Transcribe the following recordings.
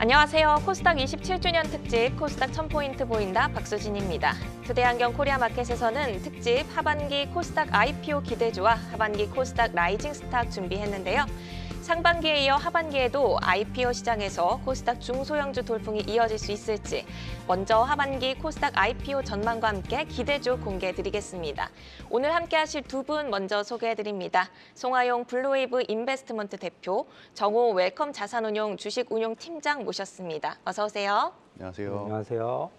안녕하세요. 코스닥 27주년 특집 코스닥 1000포인트 보인다 박수진입니다. 투데이안경 코리아마켓에서는 특집 하반기 코스닥 IPO 기대주와 하반기 코스닥 라이징 스탁 준비했는데요. 상반기에 이어 하반기에도 IPO 시장에서 코스닥 중소형주 돌풍이 이어질 수 있을지 먼저 하반기 코스닥 IPO 전망과 함께 기대주 공개해드리겠습니다. 오늘 함께 하실 두 분 먼저 소개해드립니다. 송하용 블루웨이브 인베스트먼트 대표, 정호 웰컴 자산운용 주식운용팀장 모셨습니다. 어서 오세요. 안녕하세요. 안녕하세요.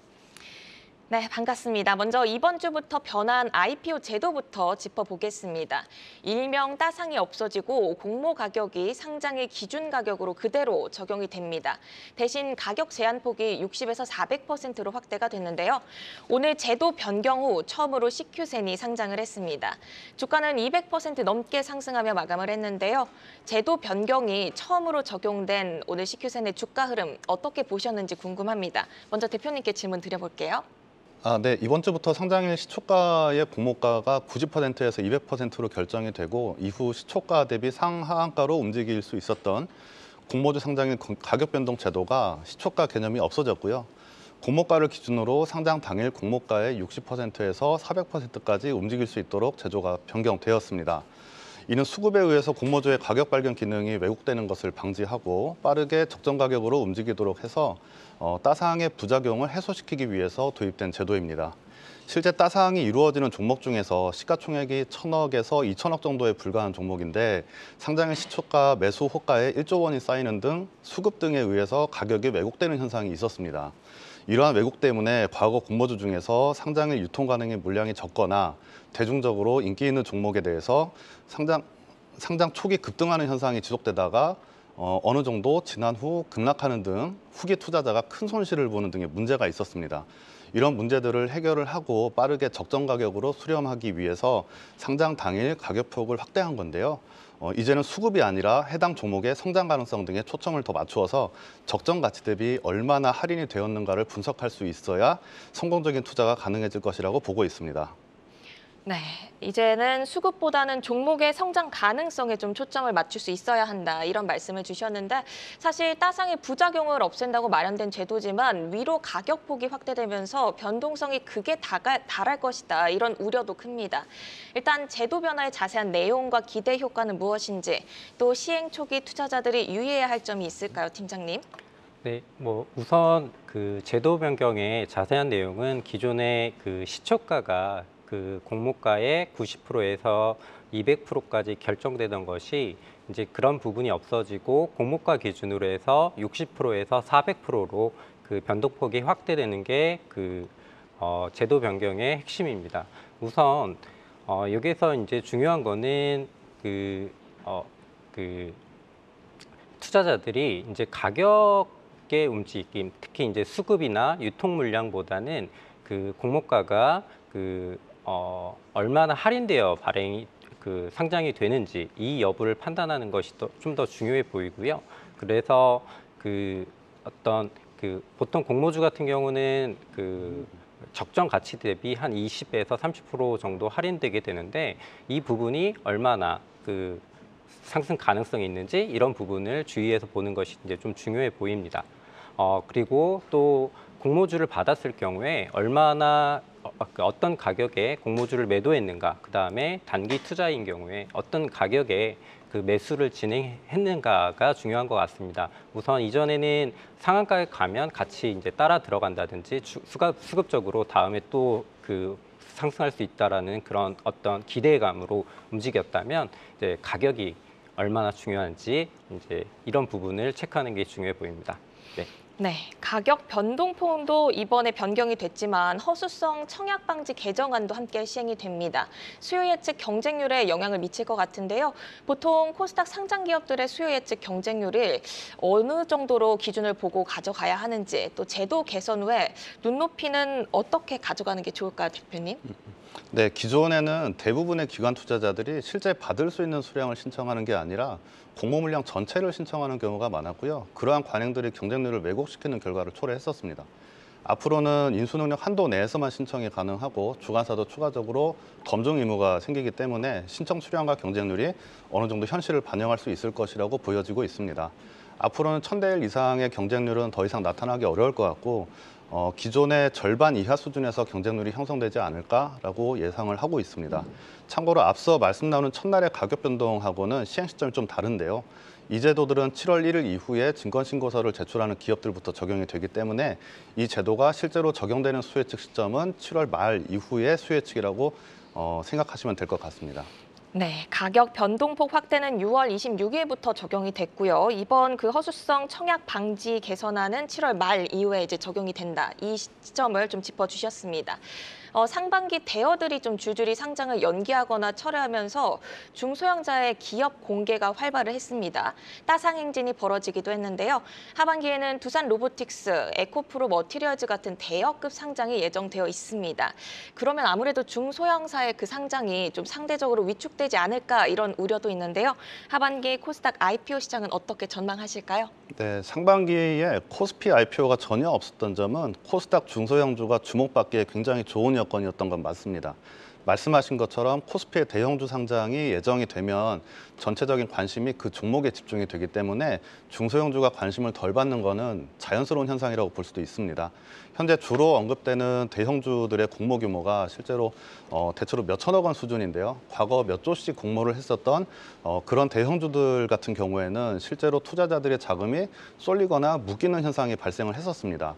네, 반갑습니다. 먼저 이번 주부터 변한 IPO 제도부터 짚어보겠습니다. 일명 따상이 없어지고 공모 가격이 상장의 기준 가격으로 그대로 적용이 됩니다. 대신 가격 제한폭이 60에서 400%로 확대가 됐는데요. 오늘 제도 변경 후 처음으로 CQ센이 상장을 했습니다. 주가는 200% 넘게 상승하며 마감을 했는데요. 제도 변경이 처음으로 적용된 오늘 CQ센의 주가 흐름 어떻게 보셨는지 궁금합니다. 먼저 대표님께 질문 드려볼게요. 네. 이번 주부터 상장일 시초가의 공모가가 90%에서 200%로 결정이 되고 이후 시초가 대비 상하한가로 움직일 수 있었던 공모주 상장일 가격 변동 제도가 시초가 개념이 없어졌고요. 공모가를 기준으로 상장 당일 공모가의 60%에서 400%까지 움직일 수 있도록 제도가 변경되었습니다. 이는 수급에 의해서 공모주의 가격 발견 기능이 왜곡되는 것을 방지하고 빠르게 적정 가격으로 움직이도록 해서 따상의 부작용을 해소시키기 위해서 도입된 제도입니다. 실제 따상이 이루어지는 종목 중에서 시가총액이 1,000억에서 2,000억 정도에 불과한 종목인데 상장일 시초가 매수 호가에 1조 원이 쌓이는 등 수급 등에 의해서 가격이 왜곡되는 현상이 있었습니다. 이러한 왜곡 때문에 과거 공모주 중에서 상장일 유통 가능의 물량이 적거나 대중적으로 인기 있는 종목에 대해서 상장 초기 급등하는 현상이 지속되다가 어느 정도 지난 후 급락하는 등 후기 투자자가 큰 손실을 보는 등의 문제가 있었습니다. 이런 문제들을 해결을 하고 빠르게 적정 가격으로 수렴하기 위해서 상장 당일 가격폭을 확대한 건데요. 이제는 수급이 아니라 해당 종목의 성장 가능성 등에 초점을 더 맞추어서 적정 가치 대비 얼마나 할인이 되었는가를 분석할 수 있어야 성공적인 투자가 가능해질 것이라고 보고 있습니다. 네, 이제는 수급보다는 종목의 성장 가능성에 좀 초점을 맞출 수 있어야 한다, 이런 말씀을 주셨는데 사실 따상의 부작용을 없앤다고 마련된 제도지만 위로 가격폭이 확대되면서 변동성이 크게 달할 것이다, 이런 우려도 큽니다. 일단 제도 변화의 자세한 내용과 기대 효과는 무엇인지 또 시행 초기 투자자들이 유의해야 할 점이 있을까요, 팀장님? 네, 우선 그 제도 변경의 자세한 내용은 기존의 그 시초가가 그 공모가의 90%에서 200%까지 결정되던 것이 이제 그런 부분이 없어지고 공모가 기준으로 해서 60%에서 400%로 그 변동폭이 확대되는 게 그 제도 변경의 핵심입니다. 우선 여기서 이제 중요한 거는 그 투자자들이 이제 가격의 움직임, 특히 이제 수급이나 유통 물량보다는 그 공모가가 얼마나 할인되어 상장이 되는지 이 여부를 판단하는 것이 좀 더 중요해 보이고요. 그래서 보통 공모주 같은 경우는 적정 가치 대비 한 20에서 30% 정도 할인되게 되는데 이 부분이 얼마나 상승 가능성이 있는지 이런 부분을 주의해서 보는 것이 이제 좀 중요해 보입니다. 그리고 또 공모주를 받았을 경우에 얼마나 어떤 가격에 공모주를 매도했는가, 그 다음에 단기 투자인 경우에 어떤 가격에 그 매수를 진행했는가가 중요한 것 같습니다. 우선 이전에는 상한가에 가면 같이 이제 따라 들어간다든지 수급적으로 다음에 또 상승할 수 있다라는 그런 어떤 기대감으로 움직였다면 이제 가격이 얼마나 중요한지 이제 이런 부분을 체크하는 게 중요해 보입니다. 네. 네, 가격 변동폭도 이번에 변경이 됐지만 허수성 청약 방지 개정안도 함께 시행이 됩니다. 수요 예측 경쟁률에 영향을 미칠 것 같은데요. 보통 코스닥 상장 기업들의 수요 예측 경쟁률을 어느 정도로 기준을 보고 가져가야 하는지 또 제도 개선 후에 눈높이는 어떻게 가져가는 게 좋을까요, 대표님? 네, 기존에는 대부분의 기관 투자자들이 실제 받을 수 있는 수량을 신청하는 게 아니라 공모 물량 전체를 신청하는 경우가 많았고요. 그러한 관행들이 경쟁률을 왜곡시키는 결과를 초래했었습니다. 앞으로는 인수능력 한도 내에서만 신청이 가능하고 주관사도 추가적으로 검증 의무가 생기기 때문에 신청 수량과 경쟁률이 어느 정도 현실을 반영할 수 있을 것이라고 보여지고 있습니다. 앞으로는 1000대 1 이상의 경쟁률은 더 이상 나타나기 어려울 것 같고 기존의 절반 이하 수준에서 경쟁률이 형성되지 않을까라고 예상을 하고 있습니다. 참고로 앞서 말씀 나눈 첫날의 가격 변동하고는 시행 시점이 좀 다른데요. 이 제도들은 7월 1일 이후에 증권신고서를 제출하는 기업들부터 적용이 되기 때문에 이 제도가 실제로 적용되는 수혜측 시점은 7월 말 이후의 수혜측이라고 생각하시면 될 것 같습니다. 네, 가격 변동폭 확대는 6월 26일부터 적용이 됐고요. 이번 그 허수성 청약 방지 개선안은 7월 말 이후에 이제 적용이 된다. 이 시점을 좀 짚어주셨습니다. 상반기 대여들이 좀 줄줄이 상장을 연기하거나 철회하면서 중소형자의 기업 공개가 활발을 했습니다. 따상 행진이 벌어지기도 했는데요. 하반기에는 두산 로보틱스, 에코프로 머티리얼즈 같은 대여급 상장이 예정되어 있습니다. 그러면 아무래도 중소형사의 그 상장이 좀 상대적으로 위축되지 않을까 이런 우려도 있는데요. 하반기 코스닥 IPO 시장은 어떻게 전망하실까요? 네, 상반기에 코스피 IPO가 전혀 없었던 점은 코스닥 중소형주가 주목받기에 굉장히 좋은 여건이었던 건 맞습니다. 말씀하신 것처럼 코스피의 대형주 상장이 예정이 되면 전체적인 관심이 그 종목에 집중이 되기 때문에 중소형주가 관심을 덜 받는 것은 자연스러운 현상이라고 볼 수도 있습니다. 현재 주로 언급되는 대형주들의 공모 규모가 실제로 대체로 몇 천억 원 수준인데요. 과거 몇 조씩 공모를 했었던 그런 대형주들 같은 경우에는 실제로 투자자들의 자금이 쏠리거나 묶이는 현상이 발생을 했었습니다.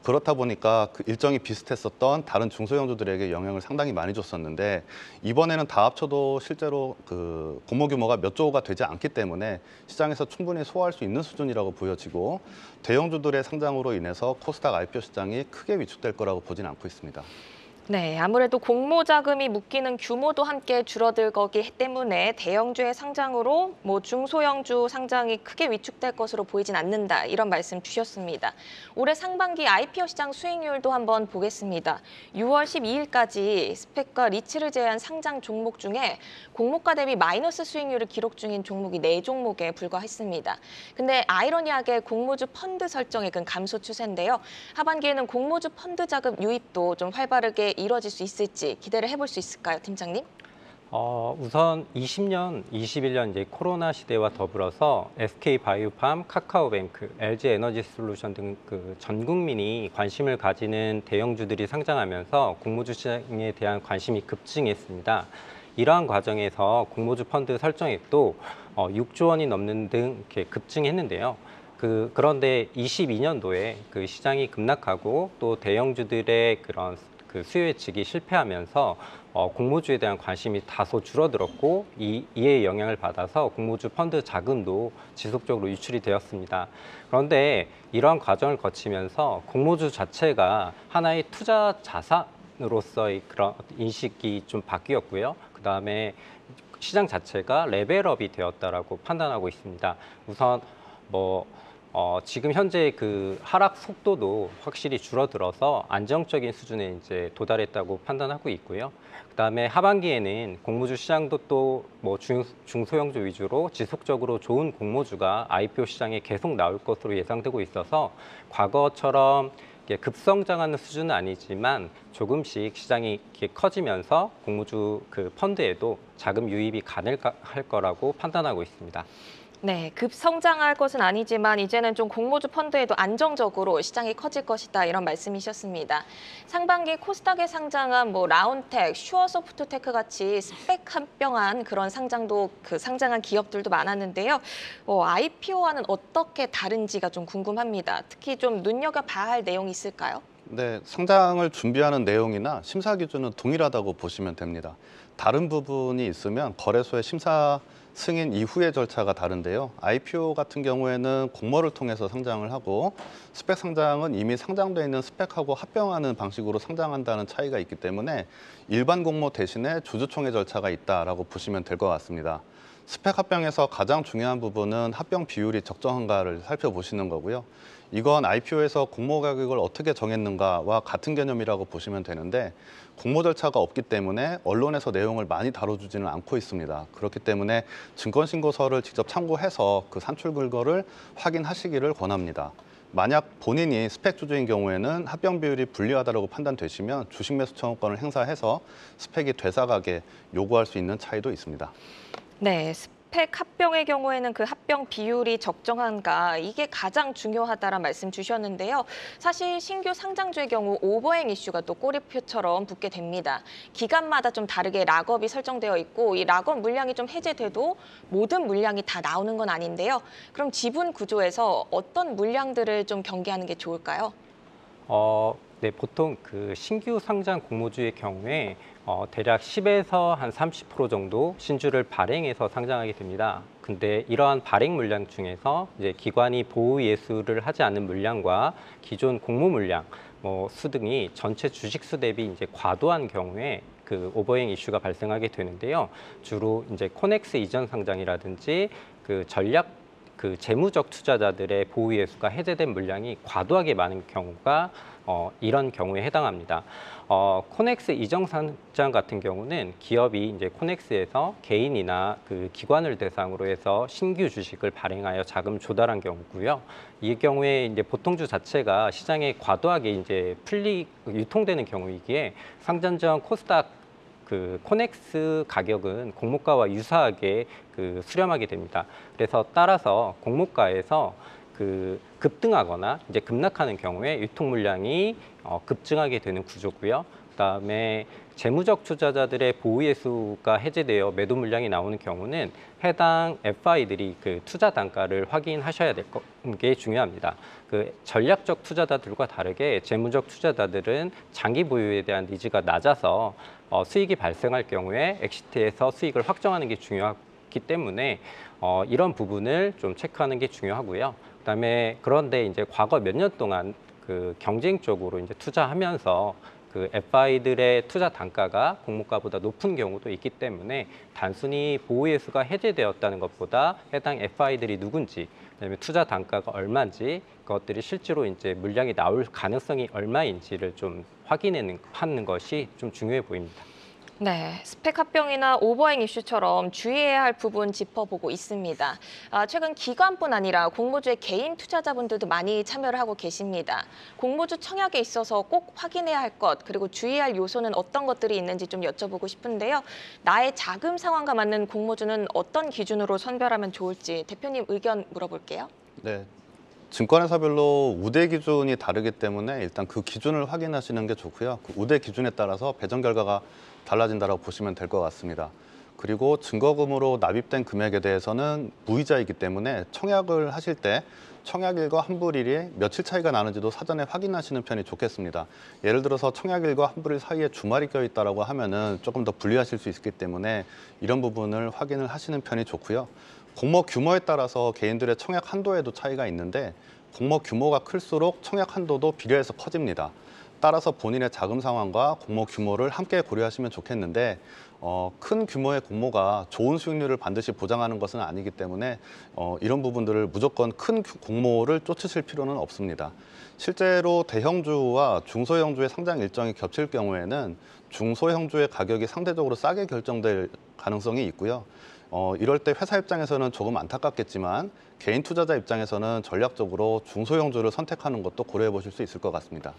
그렇다 보니까 그 일정이 비슷했었던 다른 중소형주들에게 영향을 상당히 많이 줬었는데 이번에는 다 합쳐도 실제로 그 공모 규모가 몇 조가 되지 않기 때문에 시장에서 충분히 소화할 수 있는 수준이라고 보여지고 대형주들의 상장으로 인해서 코스닥 IPO 시장이 크게 위축될 거라고 보지는 않고 있습니다. 네, 아무래도 공모 자금이 묶이는 규모도 함께 줄어들 거기 때문에 대형주의 상장으로 중소형주 상장이 크게 위축될 것으로 보이진 않는다. 이런 말씀 주셨습니다. 올해 상반기 IPO 시장 수익률도 한번 보겠습니다. 6월 12일까지 스펙과 리츠를 제외한 상장 종목 중에 공모가 대비 마이너스 수익률을 기록 중인 종목이 4종목에 불과했습니다. 근데 아이러니하게 공모주 펀드 설정액은 감소 추세인데요. 하반기에는 공모주 펀드 자금 유입도 좀 활발하게 이루어질 수 있을지 기대를 해볼 수 있을까요, 팀장님? 우선 20년, 21년 이제 코로나 시대와 더불어서 SK바이오팜, 카카오뱅크, LG에너지솔루션 등 그 전 국민이 관심을 가지는 대형주들이 상장하면서 공모주 시장에 대한 관심이 급증했습니다. 이러한 과정에서 공모주 펀드 설정액도 6조 원이 넘는 등 이렇게 급증했는데요. 그런데 22년도에 그 시장이 급락하고 또 대형주들의 그런 그 수요 예측이 실패하면서 공모주에 대한 관심이 다소 줄어들었고 이에 영향을 받아서 공모주 펀드 자금도 지속적으로 유출이 되었습니다. 그런데 이러한 과정을 거치면서 공모주 자체가 하나의 투자 자산으로서의 그런 인식이 좀 바뀌었고요. 그다음에 시장 자체가 레벨업이 되었다라고 판단하고 있습니다. 우선 지금 현재 그 하락 속도도 확실히 줄어들어서 안정적인 수준에 이제 도달했다고 판단하고 있고요. 그다음에 하반기에는 공모주 시장도 또 중소형주 위주로 지속적으로 좋은 공모주가 IPO 시장에 계속 나올 것으로 예상되고 있어서 과거처럼 급성장하는 수준은 아니지만 조금씩 시장이 커지면서 공모주 그 펀드에도 자금 유입이 가능할 거라고 판단하고 있습니다. 네, 급성장할 것은 아니지만 이제는 좀 공모주 펀드에도 안정적으로 시장이 커질 것이다 이런 말씀이셨습니다. 상반기 코스닥에 상장한 라운텍, 슈어소프트테크 같이 스펙 합병한 그런 상장한 기업들도 많았는데요. IPO와는 어떻게 다른지가 좀 궁금합니다. 특히 좀 눈여겨봐야 할 내용이 있을까요? 네, 상장을 준비하는 내용이나 심사 기준은 동일하다고 보시면 됩니다. 다른 부분이 있으면 거래소의 심사 승인 이후의 절차가 다른데요. IPO 같은 경우에는 공모를 통해서 상장을 하고 스펙 상장은 이미 상장돼 있는 스펙하고 합병하는 방식으로 상장한다는 차이가 있기 때문에 일반 공모 대신에 주주총회 절차가 있다라고 보시면 될 것 같습니다. 스펙 합병에서 가장 중요한 부분은 합병 비율이 적정한가를 살펴보시는 거고요. 이건 IPO에서 공모 가격을 어떻게 정했는가와 같은 개념이라고 보시면 되는데 공모 절차가 없기 때문에 언론에서 내용을 많이 다뤄주지는 않고 있습니다. 그렇기 때문에 증권신고서를 직접 참고해서 그 산출 근거를 확인하시기를 권합니다. 만약 본인이 스펙 주주인 경우에는 합병 비율이 불리하다고 판단되시면 주식 매수 청구권을 행사해서 스펙이 되사가게 요구할 수 있는 차이도 있습니다. 네, 스펙 합병의 경우에는 그 합병 비율이 적정한가 이게 가장 중요하다란 말씀 주셨는데요. 사실 신규 상장주의 경우 오버행 이슈가 또 꼬리표처럼 붙게 됩니다. 기간마다 좀 다르게 락업이 설정되어 있고 이 락업 물량이 좀 해제돼도 모든 물량이 다 나오는 건 아닌데요. 그럼 지분 구조에서 어떤 물량들을 좀 경계하는 게 좋을까요? 네, 보통 그 신규 상장 공모주의 경우에 대략 10에서 한 30% 정도 신주를 발행해서 상장하게 됩니다. 근데 이러한 발행 물량 중에서 이제 기관이 보호 예수를 하지 않는 물량과 기존 공모 물량, 수 등이 전체 주식 수 대비 이제 과도한 경우에 그 오버행 이슈가 발생하게 되는데요. 주로 이제 코넥스 이전 상장이라든지 그 전략 그 재무적 투자자들의 보호 예수가 해제된 물량이 과도하게 많은 경우가 이런 경우에 해당합니다. 코넥스 이전 상장 같은 경우는 기업이 이제 코넥스에서 개인이나 그 기관을 대상으로 해서 신규 주식을 발행하여 자금 조달한 경우고요. 이 경우에 이제 보통주 자체가 시장에 과도하게 이제 유통되는 경우이기에 상장 전 코스닥 그 코넥스 가격은 공모가와 유사하게 그 수렴하게 됩니다. 그래서 따라서 공모가에서 그 급등하거나 이제 급락하는 경우에 유통 물량이 급증하게 되는 구조고요. 그다음에 재무적 투자자들의 보호 예수가 해제되어 매도 물량이 나오는 경우는 해당 FI들이 그 투자 단가를 확인하셔야 될 게 중요합니다. 그 전략적 투자자들과 다르게 재무적 투자자들은 장기 보유에 대한 니즈가 낮아서 수익이 발생할 경우에 엑시트에서 수익을 확정하는 게 중요하기 때문에 이런 부분을 좀 체크하는 게 중요하고요. 그다음에 그런데 이제 과거 몇 년 동안 그 경쟁적으로 이제 투자하면서 그 FI들의 투자 단가가 공모가보다 높은 경우도 있기 때문에 단순히 보호 예수가 해제되었다는 것보다 해당 FI들이 누군지, 그다음에 투자 단가가 얼마인지, 그것들이 실제로 이제 물량이 나올 가능성이 얼마인지를 좀 확인하는 것이 좀 중요해 보입니다. 네, 스펙 합병이나 오버행 이슈처럼 주의해야 할 부분 짚어보고 있습니다. 최근 기관뿐 아니라 공모주의 개인 투자자분들도 많이 참여를 하고 계십니다. 공모주 청약에 있어서 꼭 확인해야 할 것, 그리고 주의할 요소는 어떤 것들이 있는지 좀 여쭤보고 싶은데요. 나의 자금 상황과 맞는 공모주는 어떤 기준으로 선별하면 좋을지 대표님 의견 물어볼게요. 네. 증권회사별로 우대 기준이 다르기 때문에 일단 그 기준을 확인하시는 게 좋고요. 그 우대 기준에 따라서 배정 결과가 달라진다고 보시면 될 것 같습니다. 그리고 증거금으로 납입된 금액에 대해서는 무이자이기 때문에 청약을 하실 때 청약일과 환불일이 며칠 차이가 나는지도 사전에 확인하시는 편이 좋겠습니다. 예를 들어서 청약일과 환불일 사이에 주말이 껴있다라고 하면은 조금 더 불리하실 수 있기 때문에 이런 부분을 확인을 하시는 편이 좋고요. 공모 규모에 따라서 개인들의 청약 한도에도 차이가 있는데 공모 규모가 클수록 청약 한도도 비례해서 커집니다. 따라서 본인의 자금 상황과 공모 규모를 함께 고려하시면 좋겠는데 큰 규모의 공모가 좋은 수익률을 반드시 보장하는 것은 아니기 때문에 이런 부분들을 무조건 큰 공모를 쫓으실 필요는 없습니다. 실제로 대형주와 중소형주의 상장 일정이 겹칠 경우에는 중소형주의 가격이 상대적으로 싸게 결정될 가능성이 있고요. 이럴 때 회사 입장에서는 조금 안타깝겠지만 개인 투자자 입장에서는 전략적으로 중소형주를 선택하는 것도 고려해 보실 수 있을 것 같습니다.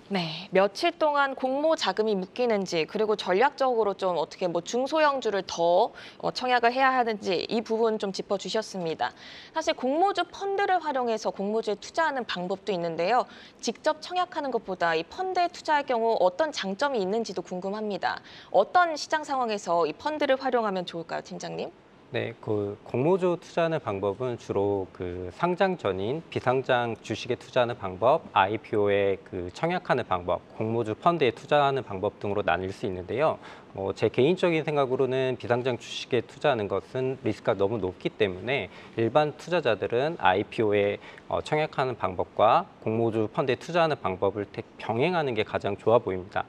네, 며칠 동안 공모 자금이 묶이는지 그리고 전략적으로 좀 어떻게 중소형주를 더 청약을 해야 하는지 이 부분 좀 짚어주셨습니다. 사실 공모주 펀드를 활용해서 공모주에 투자하는 방법도 있는데요. 직접 청약하는 것보다 이 펀드에 투자할 경우 어떤 장점이 있는지도 궁금합니다. 어떤 시장 상황에서 이 펀드를 활용하면 좋을까요, 팀장님? 네, 그 공모주 투자하는 방법은 주로 그 상장 전인 비상장 주식에 투자하는 방법, IPO에 그 청약하는 방법, 공모주 펀드에 투자하는 방법 등으로 나뉠 수 있는데요. 제 개인적인 생각으로는 비상장 주식에 투자하는 것은 리스크가 너무 높기 때문에 일반 투자자들은 IPO에 청약하는 방법과 공모주 펀드에 투자하는 방법을 병행하는 게 가장 좋아 보입니다.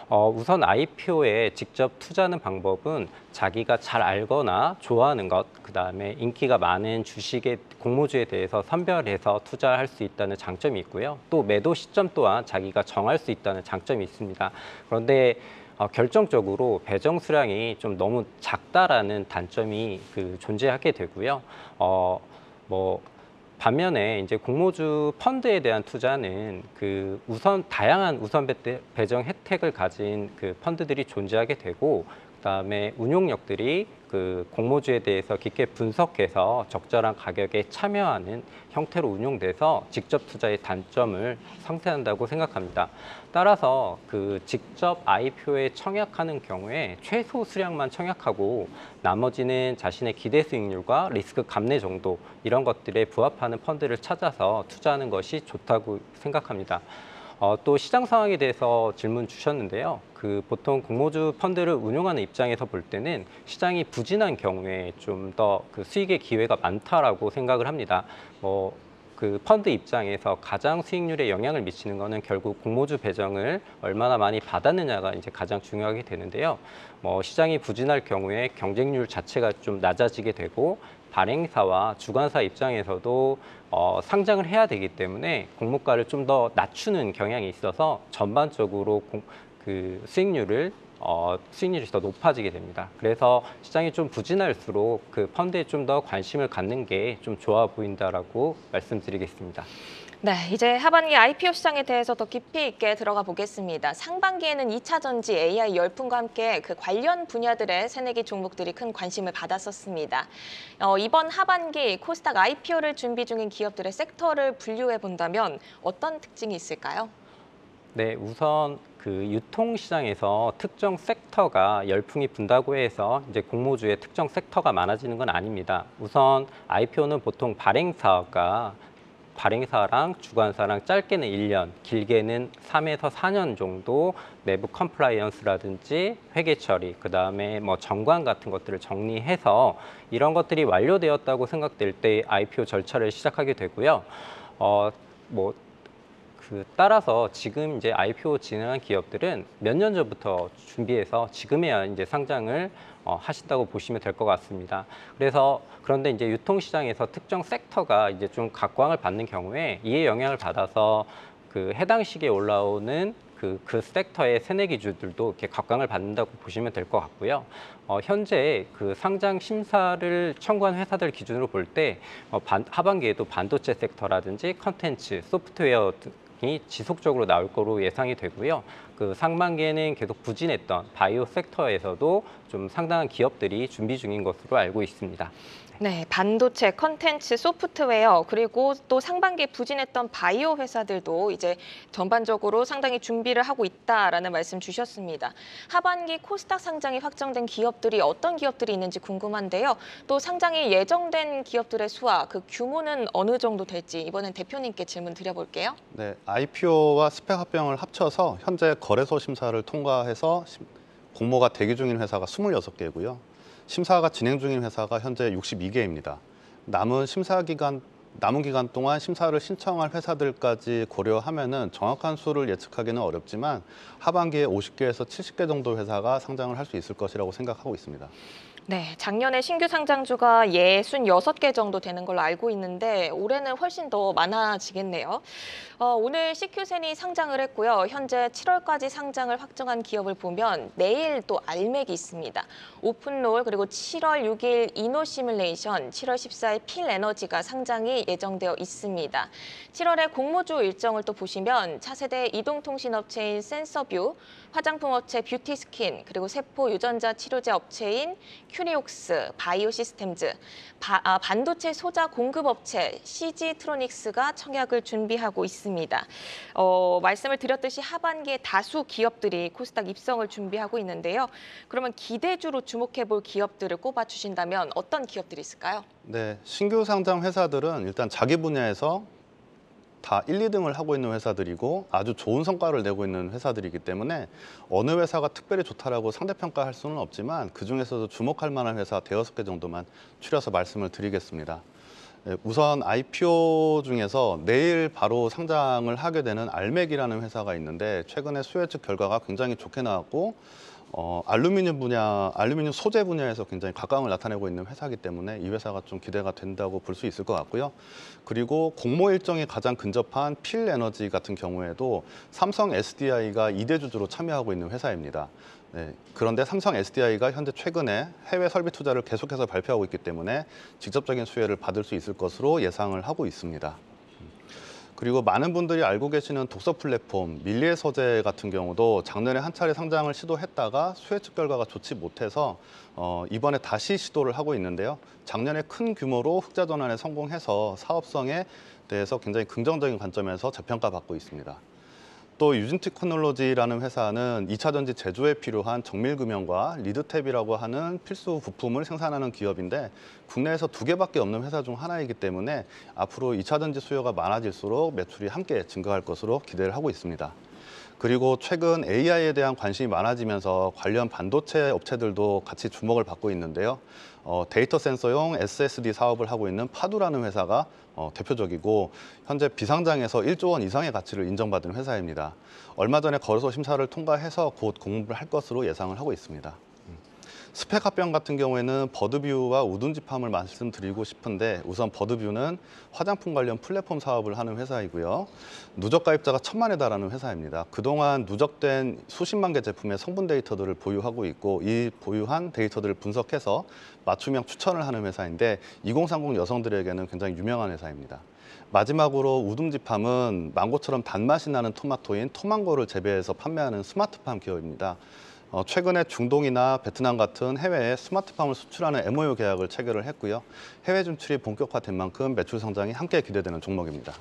우선 IPO에 직접 투자하는 방법은 자기가 잘 알거나 좋아하는 것, 그다음에 인기가 많은 주식의 공모주에 대해서 선별해서 투자할 수 있다는 장점이 있고요. 또 매도 시점 또한 자기가 정할 수 있다는 장점이 있습니다. 그런데 결정적으로 배정 수량이 좀 너무 작다라는 단점이 존재하게 되고요. 반면에 이제 공모주 펀드에 대한 투자는 다양한 우선 배정 혜택을 가진 그 펀드들이 존재하게 되고, 그다음에 운용력들이 그 공모주에 대해서 깊게 분석해서 적절한 가격에 참여하는 형태로 운용돼서 직접 투자의 단점을 상쇄한다고 생각합니다. 따라서 그 직접 IPO에 청약하는 경우에 최소 수량만 청약하고 나머지는 자신의 기대 수익률과 리스크 감내 정도 이런 것들에 부합하는 펀드를 찾아서 투자하는 것이 좋다고 생각합니다. 또 시장 상황에 대해서 질문 주셨는데요. 그 보통 공모주 펀드를 운용하는 입장에서 볼 때는 시장이 부진한 경우에 좀 더 그 수익의 기회가 많다라고 생각을 합니다. 그 펀드 입장에서 가장 수익률에 영향을 미치는 거는 결국 공모주 배정을 얼마나 많이 받았느냐가 이제 가장 중요하게 되는데요. 시장이 부진할 경우에 경쟁률 자체가 좀 낮아지게 되고 발행사와 주관사 입장에서도 상장을 해야 되기 때문에 공모가를 좀 더 낮추는 경향이 있어서 전반적으로 그 수익률이 더 높아지게 됩니다. 그래서 시장이 좀 부진할수록 그 펀드에 좀 더 관심을 갖는 게 좀 좋아 보인다라고 말씀드리겠습니다. 네, 이제 하반기 IPO 시장에 대해서 더 깊이 있게 들어가 보겠습니다. 상반기에는 2차 전지, AI 열풍과 함께 그 관련 분야들의 새내기 종목들이 큰 관심을 받았었습니다. 이번 하반기 코스닥 IPO를 준비 중인 기업들의 섹터를 분류해 본다면 어떤 특징이 있을까요? 네, 우선 그 유통시장에서 특정 섹터가 열풍이 분다고 해서 이제 공모주의 특정 섹터가 많아지는 건 아닙니다. 우선 IPO는 보통 발행사랑 주관사랑 짧게는 1년, 길게는 3에서 4년 정도 내부 컴플라이언스라든지 회계 처리, 그다음에 정관 같은 것들을 정리해서 이런 것들이 완료되었다고 생각될 때 IPO 절차를 시작하게 되고요. 따라서 지금 이제 IPO 진행한 기업들은 몇 년 전부터 준비해서 지금에야 이제 상장을 하신다고 보시면 될 것 같습니다. 그런데 이제 유통시장에서 특정 섹터가 이제 좀 각광을 받는 경우에 이에 영향을 받아서 그 해당 시기에 올라오는 그 섹터의 새내기주들도 이렇게 각광을 받는다고 보시면 될 것 같고요. 현재 그 상장 심사를 청구한 회사들 기준으로 볼 때 하반기에도 반도체 섹터라든지 컨텐츠, 소프트웨어 이 지속적으로 나올 거로 예상이 되고요. 그 상반기에는 계속 부진했던 바이오 섹터에서도 좀 상당한 기업들이 준비 중인 것으로 알고 있습니다. 네, 반도체, 컨텐츠, 소프트웨어, 그리고 또 상반기에 부진했던 바이오 회사들도 이제 전반적으로 상당히 준비를 하고 있다라는 말씀 주셨습니다. 하반기 코스닥 상장이 확정된 기업들이 어떤 기업들이 있는지 궁금한데요. 또 상장이 예정된 기업들의 수와 그 규모는 어느 정도 될지 이번엔 대표님께 질문 드려볼게요. 네, IPO와 스펙 합병을 합쳐서 현재 거래소 심사를 통과해서 공모가 대기 중인 회사가 26개고요. 심사가 진행 중인 회사가 현재 62개입니다. 남은 기간 동안 심사를 신청할 회사들까지 고려하면은 정확한 수를 예측하기는 어렵지만 하반기에 50개에서 70개 정도 회사가 상장을 할 수 있을 것이라고 생각하고 있습니다. 네, 작년에 신규 상장주가 66개 정도 되는 걸로 알고 있는데 올해는 훨씬 더 많아지겠네요. 오늘 CQ센이 상장을 했고요. 현재 7월까지 상장을 확정한 기업을 보면 내일 또 알맥이 있습니다. 오픈롤 그리고 7월 6일 이노시뮬레이션, 7월 14일 필에너지가 상장이 예정되어 있습니다. 7월에 공모주 일정을 또 보시면 차세대 이동통신업체인 센서뷰, 화장품 업체 뷰티스킨, 그리고 세포 유전자 치료제 업체인 큐리옥스, 바이오시스템즈, 반도체 소자 공급 업체 CG트로닉스가 청약을 준비하고 있습니다. 말씀을 드렸듯이 하반기에 다수 기업들이 코스닥 입성을 준비하고 있는데요. 그러면 기대주로 주목해 볼 기업들을 꼽아 주신다면 어떤 기업들이 있을까요? 네, 신규 상장 회사들은 일단 자기 분야에서 다 1, 2등을 하고 있는 회사들이고 아주 좋은 성과를 내고 있는 회사들이기 때문에 어느 회사가 특별히 좋다라고 상대평가할 수는 없지만 그중에서도 주목할 만한 회사 5개 정도만 추려서 말씀을 드리겠습니다. 우선 IPO 중에서 내일 바로 상장을 하게 되는 알맥이라는 회사가 있는데 최근에 수요 예측 결과가 굉장히 좋게 나왔고 알루미늄 소재 분야에서 굉장히 각광을 나타내고 있는 회사이기 때문에 이 회사가 좀 기대가 된다고 볼 수 있을 것 같고요. 그리고 공모 일정이 가장 근접한 필에너지 같은 경우에도 삼성 SDI가 2대 주주로 참여하고 있는 회사입니다. 네, 그런데 삼성 SDI가 현재 최근에 해외 설비 투자를 계속해서 발표하고 있기 때문에 직접적인 수혜를 받을 수 있을 것으로 예상을 하고 있습니다. 그리고 많은 분들이 알고 계시는 독서 플랫폼 밀리의 서재 같은 경우도 작년에 한 차례 상장을 시도했다가 수혜측 결과가 좋지 못해서 이번에 다시 시도를 하고 있는데요. 작년에 큰 규모로 흑자 전환에 성공해서 사업성에 대해서 굉장히 긍정적인 관점에서 재평가받고 있습니다. 또 유진테크놀로지라는 회사는 2차 전지 제조에 필요한 정밀금형과 리드탭이라고 하는 필수 부품을 생산하는 기업인데 국내에서 2개밖에 없는 회사 중 하나이기 때문에 앞으로 2차 전지 수요가 많아질수록 매출이 함께 증가할 것으로 기대를 하고 있습니다. 그리고 최근 AI에 대한 관심이 많아지면서 관련 반도체 업체들도 같이 주목을 받고 있는데요. 데이터 센서용 SSD 사업을 하고 있는 파두라는 회사가 대표적이고 현재 비상장에서 1조 원 이상의 가치를 인정받은 회사입니다. 얼마 전에 거래소 심사를 통과해서 곧 공급을 할 것으로 예상을 하고 있습니다. 스펙 합병 같은 경우에는 버드뷰와 우둔지팜을 말씀드리고 싶은데 우선 버드뷰는 화장품 관련 플랫폼 사업을 하는 회사이고요. 누적 가입자가 1,000만에 달하는 회사입니다. 그동안 누적된 수십만 개 제품의 성분 데이터들을 보유하고 있고 이 보유한 데이터들을 분석해서 맞춤형 추천을 하는 회사인데 2030 여성들에게는 굉장히 유명한 회사입니다. 마지막으로 우둔지팜은 망고처럼 단맛이 나는 토마토인 토망고를 재배해서 판매하는 스마트팜 기업입니다. 최근에 중동이나 베트남 같은 해외에 스마트팜을 수출하는 MOU 계약을 체결을 했고요. 해외 진출이 본격화된 만큼 매출 성장이 함께 기대되는 종목입니다.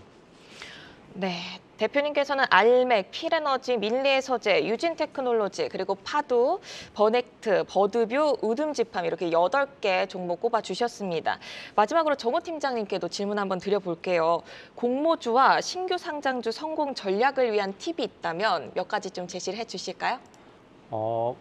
네, 대표님께서는 알맥, 필에너지, 밀리의 서재, 유진테크놀로지, 그리고 파두, 버넥트, 버드뷰, 우듬지팜 이렇게 8개 종목 꼽아주셨습니다. 마지막으로 정호 팀장님께도 질문 한번 드려볼게요. 공모주와 신규 상장주 성공 전략을 위한 팁이 있다면 몇 가지 좀 제시를 해주실까요?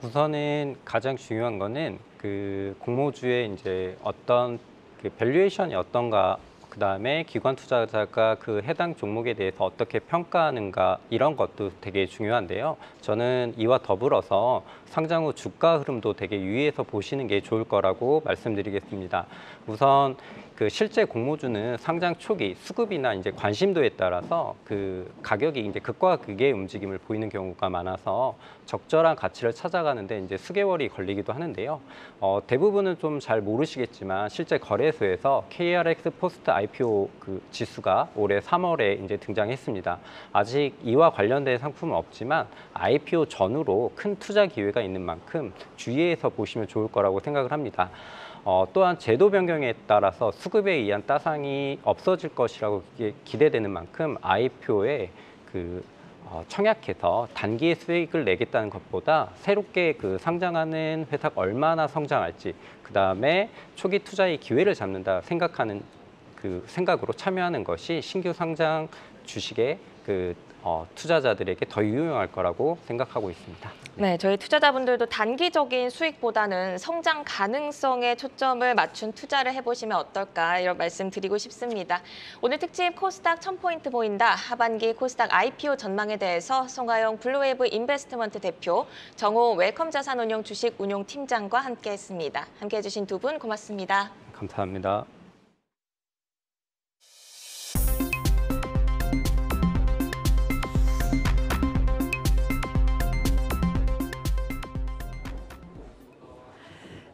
우선은 가장 중요한 거는 그 공모주의 이제 어떤 그 밸류에이션이 어떤가, 그 다음에 기관 투자자가 그 해당 종목에 대해서 어떻게 평가하는가 이런 것도 되게 중요한데요. 저는 이와 더불어서 상장 후 주가 흐름도 되게 유의해서 보시는 게 좋을 거라고 말씀드리겠습니다. 우선 그 실제 공모주는 상장 초기 수급이나 이제 관심도에 따라서 그 가격이 이제 극과 극의 움직임을 보이는 경우가 많아서 적절한 가치를 찾아가는데 이제 수개월이 걸리기도 하는데요. 대부분은 좀 잘 모르시겠지만 실제 거래소에서 KRX 포스트 IPO 그 지수가 올해 3월에 이제 등장했습니다. 아직 이와 관련된 상품은 없지만 IPO 전후로 큰 투자 기회가 있는 만큼 주의해서 보시면 좋을 거라고 생각을 합니다. 또한 제도 변경에 따라서 수급에 의한 따상이 없어질 것이라고 기대되는 만큼 IPO에 청약해서 단기의 수익을 내겠다는 것보다 새롭게 그 상장하는 회사가 얼마나 성장할지, 그 다음에 초기 투자의 기회를 잡는다 생각하는 그 생각으로 참여하는 것이 신규 상장 주식의 투자자들에게 더 유용할 거라고 생각하고 있습니다. 네, 저희 투자자분들도 단기적인 수익보다는 성장 가능성에 초점을 맞춘 투자를 해보시면 어떨까 이런 말씀 드리고 싶습니다. 오늘 특집 코스닥 1000포인트 보인다 하반기 코스닥 IPO 전망에 대해서 송하영 블루웨이브 인베스트먼트 대표, 정호 웰컴 자산운용 주식 운용팀장과 함께했습니다. 함께해 주신 두 분 고맙습니다. 감사합니다.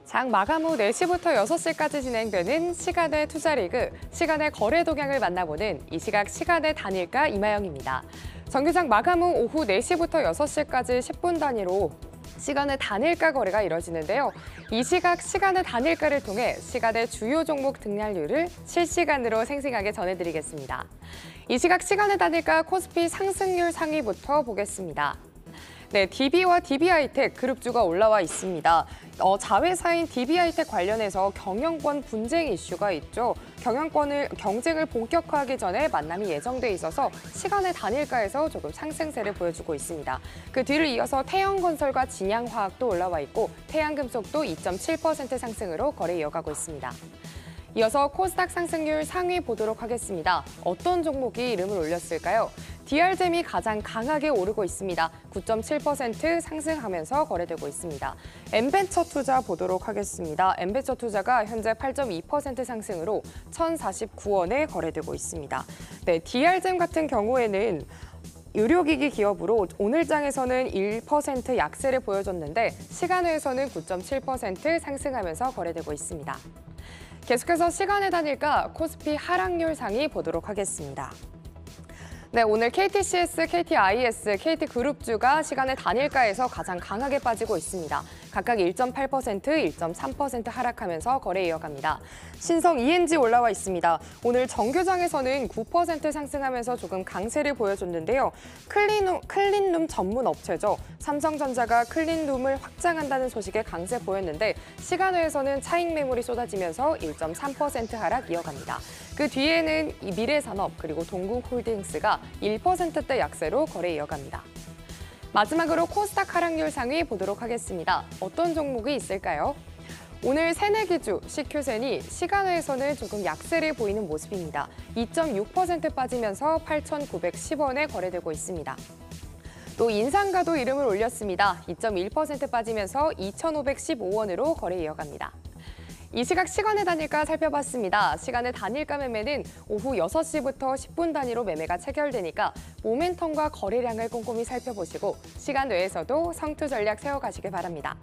장 마감 후 4시부터 6시까지 진행되는 시간의 투자리그, 시간의 거래 동향을 만나보는 이 시각 시간의 단일가 이마영입니다. 정규장 마감 후 오후 4시부터 6시까지 10분 단위로 시간의 단일가 거래가 이뤄지는데요. 이 시각 시간의 단일가를 통해 시간의 주요 종목 등락률을 실시간으로 생생하게 전해드리겠습니다. 이 시각 시간의 단일가 코스피 상승률 상위부터 보겠습니다. 네, DB와 DB하이텍 그룹주가 올라와 있습니다. 자회사인 DB하이텍 관련해서 경영권 분쟁 이슈가 있죠. 경쟁을 본격화하기 전에 만남이 예정돼 있어서 시간의 단일가에서 조금 상승세를 보여주고 있습니다. 그 뒤를 이어서 태영건설과 진양화학도 올라와 있고 태양금속도 2.7% 상승으로 거래 이어가고 있습니다. 이어서 코스닥 상승률 상위 보도록 하겠습니다. 어떤 종목이 이름을 올렸을까요? DR잼이 가장 강하게 오르고 있습니다. 9.7% 상승하면서 거래되고 있습니다. 엠벤처 투자 보도록 하겠습니다. 엠벤처 투자가 현재 8.2% 상승으로 1,049원에 거래되고 있습니다. 네, DR잼 같은 경우에는 의료기기 기업으로 오늘 장에서는 1% 약세를 보여줬는데 시간외에서는 9.7% 상승하면서 거래되고 있습니다. 계속해서 시간의 단일가 코스피 하락률 상위 보도록 하겠습니다. 네, 오늘 KTCS, KTIS, KT그룹주가 시간의 단일가에서 가장 강하게 빠지고 있습니다. 각각 1.8%, 1.3% 하락하면서 거래 이어갑니다. 신성 ENG 올라와 있습니다. 오늘 정규장에서는 9% 상승하면서 조금 강세를 보여줬는데요. 클린룸 전문 업체죠. 삼성전자가 클린룸을 확장한다는 소식에 강세 보였는데 시간외에서는 차익 매물이 쏟아지면서 1.3% 하락 이어갑니다. 그 뒤에는 이 미래산업 그리고 동국홀딩스가 1%대 약세로 거래 이어갑니다. 마지막으로 코스닥 하락률 상위 보도록 하겠습니다. 어떤 종목이 있을까요? 오늘 새내기주 식효센이 시간외에서는 조금 약세를 보이는 모습입니다. 2.6% 빠지면서 8,910원에 거래되고 있습니다. 또 인상가도 이름을 올렸습니다. 2.1% 빠지면서 2,515원으로 거래 이어갑니다. 이 시각 시간의 단일가 살펴봤습니다. 시간의 단일가 매매는 오후 6시부터 10분 단위로 매매가 체결되니까 모멘텀과 거래량을 꼼꼼히 살펴보시고 시간 외에서도 성투 전략 세워가시길 바랍니다.